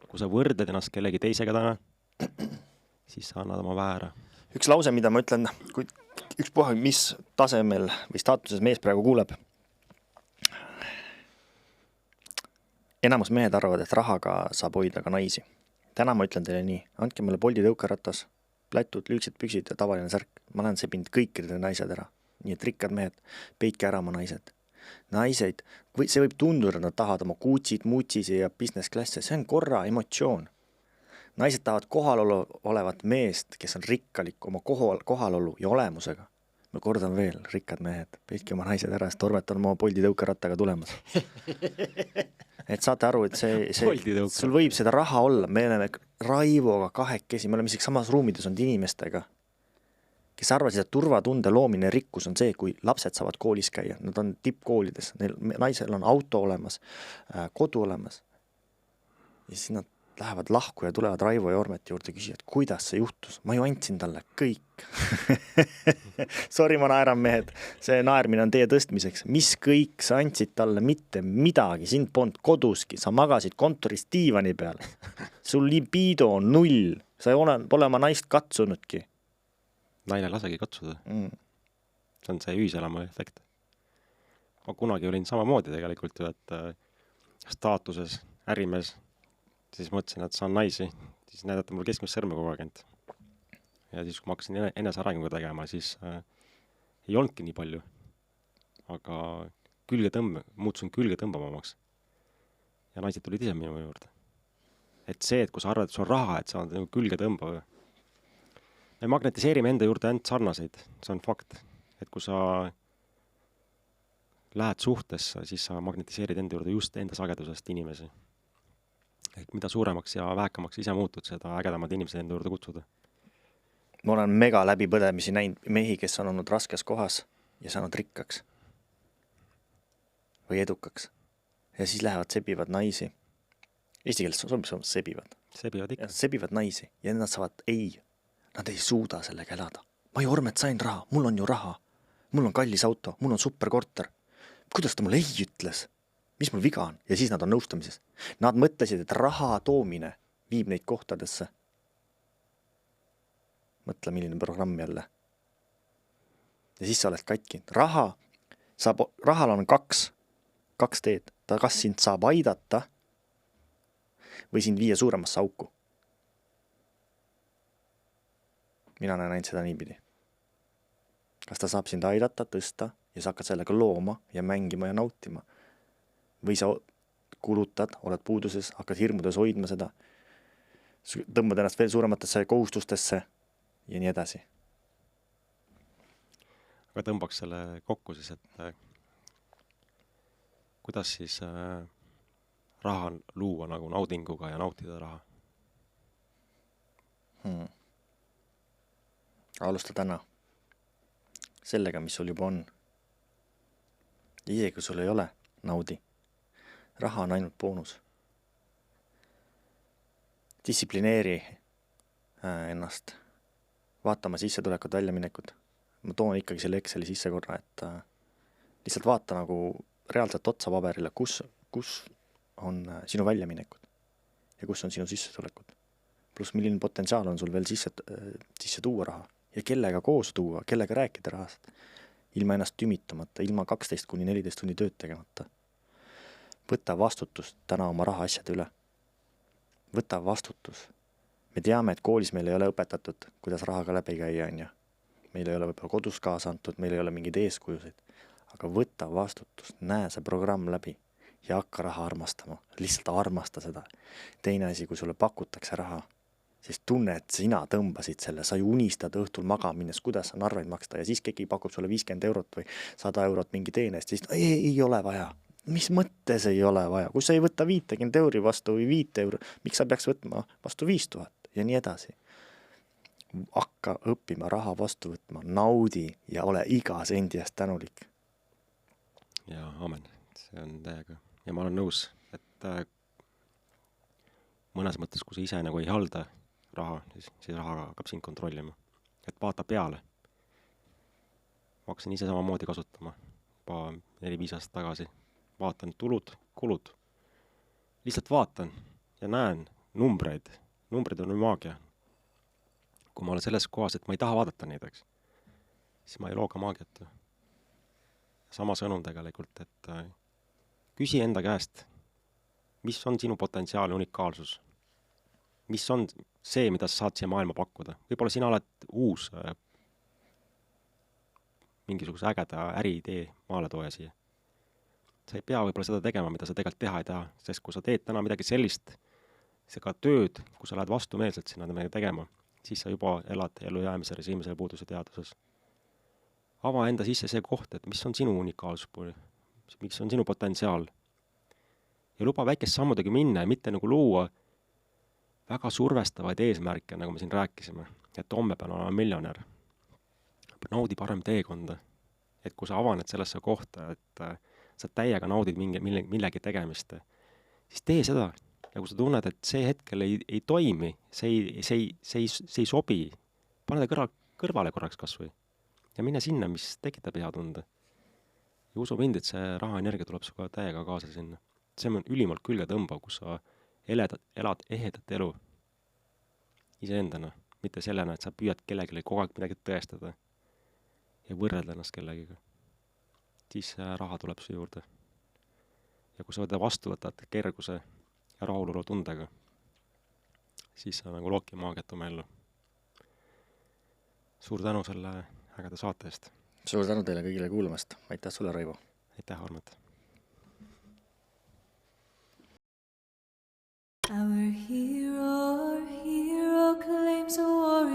Kui sa võrdled ennast kellegi teisega täna, siis sa annad oma väe ära. Üks lause, mida ma ütlen, kui üks puha, mis tasemel või staatuses mees praegu kuuleb. Enamus mehed arvavad, et rahaga saab hoida ka naisi. Täna ma ütlen teile nii, andke mulle Bolti tõukaratas, plätud, lüüksid püksid ja tavaline särk. Ma olen sebinud kõikidele naised ära. Nii et rikkad mehed, peitke ära oma naised. Naised, see võib tunduda, nad tahavad oma kuutsid, muutsisi ja business klasse. See on korra emotsioon. Naised tahavad kohalolu olevat meest, kes on rikkalik oma kohalolu ja olemusega. Ma kordan veel, rikkad mehed, peitke oma naised ära, sest Tormet on oma Bolti tõukarattaga tulemas. Et saate aru, et sul võib seda raha olla. Me oleme Raivoga kahekesi, me oleme isegi samas ruumides olnud inimestega, kes arvasid, et turvatunde loomine rikkus on see, kui lapsed saavad koolis käia. Nad on tippkoolides, naisel on auto olemas, kodu olemas. Ja siis nad lähevad lahku ja tulevad Raivo ja Ormeti juurde küsivad, kuidas see juhtus. Ma ju andsin talle kõik. Sorry, ma naeran mehed. See naermine on teie tõstmiseks. Mis kõik sa andsid talle? Mitte midagi. Sind polnud koduski. Sa magasid kontoris diivani peal. Sul libido on 0. Sa pole oma naist katsunudki. Naine lasegi katsuda. See on see ühiselamu efekt. Ma kunagi olin samamoodi tegelikult ju, et staatuses, ärimees, siis mõtlesin, et saan naisi, siis näidata mul keskmist sõrme kogu aeg. Ja siis, kui ma hakkasin enese arenguga tegema, siis ei olnudki nii palju. Aga muutusin külge tõmbamamaks. Ja naised tulid ise minu juurde. Et see, et kui sa arvad, et sul on raha, et sa on külge tõmbav. Me magnetiseerime enda juurde ainult sarnaseid. See on fakt. Et kui sa lähed suhtesse, siis sa magnetiseerid enda juurde just enda sagedusest inimesi. Et mida suuremaks ja vähekamaks ise muutud, seda ägedamad inimesed enda juurde kutsuda. Ma olen mega läbipõdemisi näinud mehi, kes on olnud raskes kohas ja saanud rikkaks või edukaks. Ja siis lähevad, sebivad naisi. Eesti keeles sobib sebivad. Sebivad ikka. Ja sebivad naisi ja nad saavad ei. Nad ei suuda sellega elada. Ma ju ormet sain raha, mul on ju raha. Mul on kallis auto, mul on superkorter. Kuidas ta mulle ei ütles? Mis mul viga on? Ja siis nad on nõustamises. Nad mõtlesid, et raha toomine viib neid kohtadesse. Mõtle, milline programm jälle. Ja siis sa oled katki. Rahal on kaks teed. Ta kas sind saab aidata või sind viia suuremasse auku. Mina näen ainult seda niipidi. Kas ta saab sind aidata, tõsta ja sa hakkad sellega looma ja mängima ja nautima. Või sa kulutad, oled puuduses, hakkad hirmudes hoidma seda, tõmbad ennast veel suurematesse kohustustesse ja nii edasi. Aga tõmbaks selle kokku siis, et kuidas siis raha luua nagu naudinguga ja nautida raha? Alusta täna sellega, mis sul juba on. Isegi kui sul ei ole, naudi. Raha on ainult boonus. Distsiplineeri ennast. Vaatama sissetulekut, väljaminekud. Ma toon ikkagi selle Exceli sisse korra, et lihtsalt vaata nagu reaalselt otsa paberile, kus on sinu väljaminekud ja kus on sinu sissetulekud. Pluss milline potentsiaal on sul veel sisse tuua raha ja kellega koos tuua, kellega rääkida rahast. Ilma ennast tümitamata, ilma 12-14 tunni tööd tegemata. Võta vastutust täna oma raha asjade üle. Võta vastutus. Me teame, et koolis meil ei ole õpetatud, kuidas rahaga läbi käia on ja. Meil ei ole võib-olla kodus kaasa antud, meil ei ole mingeid eeskujusid. Aga võta vastutust, näe see programm läbi ja hakka raha armastama. Lihtsalt armasta seda. Teine asi, kui sulle pakutakse raha, siis tunne, et sina tõmbasid selle, sa ju unistad õhtul magama minnes, kuidas on arveid maksta ja siis keegi pakub sulle 50 eurot või 100 eurot mingi teene, siis ei ole vaja. Mis mõttes ei ole vaja? Kui sa ei võta 50 euri vastu või 5 euro, miks sa peaks võtma vastu 5000 ja nii edasi? Hakka õppima raha vastu võtma, naudi ja ole iga sendi eest tänulik. Ja amen, see on täiega. Ja ma olen nõus, et mõnes mõttes, kui sa ise nagu ei halda raha, siis raha hakkab sind kontrollima. Et vaata peale. Ma hakkasin ise samamoodi kasutama juba 4-5 aastat tagasi. Vaatan tulud, kulud. Lihtsalt vaatan ja näen numbreid. Numbrid on maagia. Kui ma olen selles kohas, et ma ei taha vaadata neid, eks, siis ma ei looga maagiat. Sama sõnum tegelikult, et küsi enda käest, mis on sinu potentsiaal ja unikaalsus? Mis on see, mida sa saad siia maailma pakkuda? Võib-olla sina oled uus mingisuguse ägeda äriidee maale tooja siia. Sa ei pea võib-olla seda tegema, mida sa tegelikult teha ei taha, sest kui sa teed täna midagi sellist, see ka tööd, kui sa lähed vastumeelselt sinna tegema, siis sa juba elad ellujäämise režiimise puuduse teaduses. Ava enda sisse see koht, et mis on sinu unikaalsus, mis on sinu potentsiaal. Ja luba väikest sammudega minna ja mitte nagu luua väga survestavaid eesmärke, nagu me siin rääkisime, et homme pean olema miljonär. Naudi parem teekonda, et kui sa avaned sellesse kohta, et sa täiega naudid millegi tegemist, siis tee seda. Ja kui sa tunned, et see hetkel ei toimi, see ei sobi, pane ta kõrvale korraks kas või. Ja mine sinna, mis tekitab hea tunde. Ja usu mind, et see rahaenergia tuleb su ka täiega kaasa sinna. See on ülimalt külge tõmbav, kus sa elad ehedat elu iseendana, mitte sellena, et sa püüad kellelegi kogu aeg midagi tõestada ja võrrelda ennast kellegiga. Siis raha tuleb su juurde. Ja kui sa vastu võtad kerguse ja rahulolu tundega, siis sa nagu looki maagiat oma ellu. Suur tänu selle ägeda saate eest. Suur tänu teile kõigile kuulamast. Aitäh sulle, Raivo. Aitäh, Armet. Our hero claims a war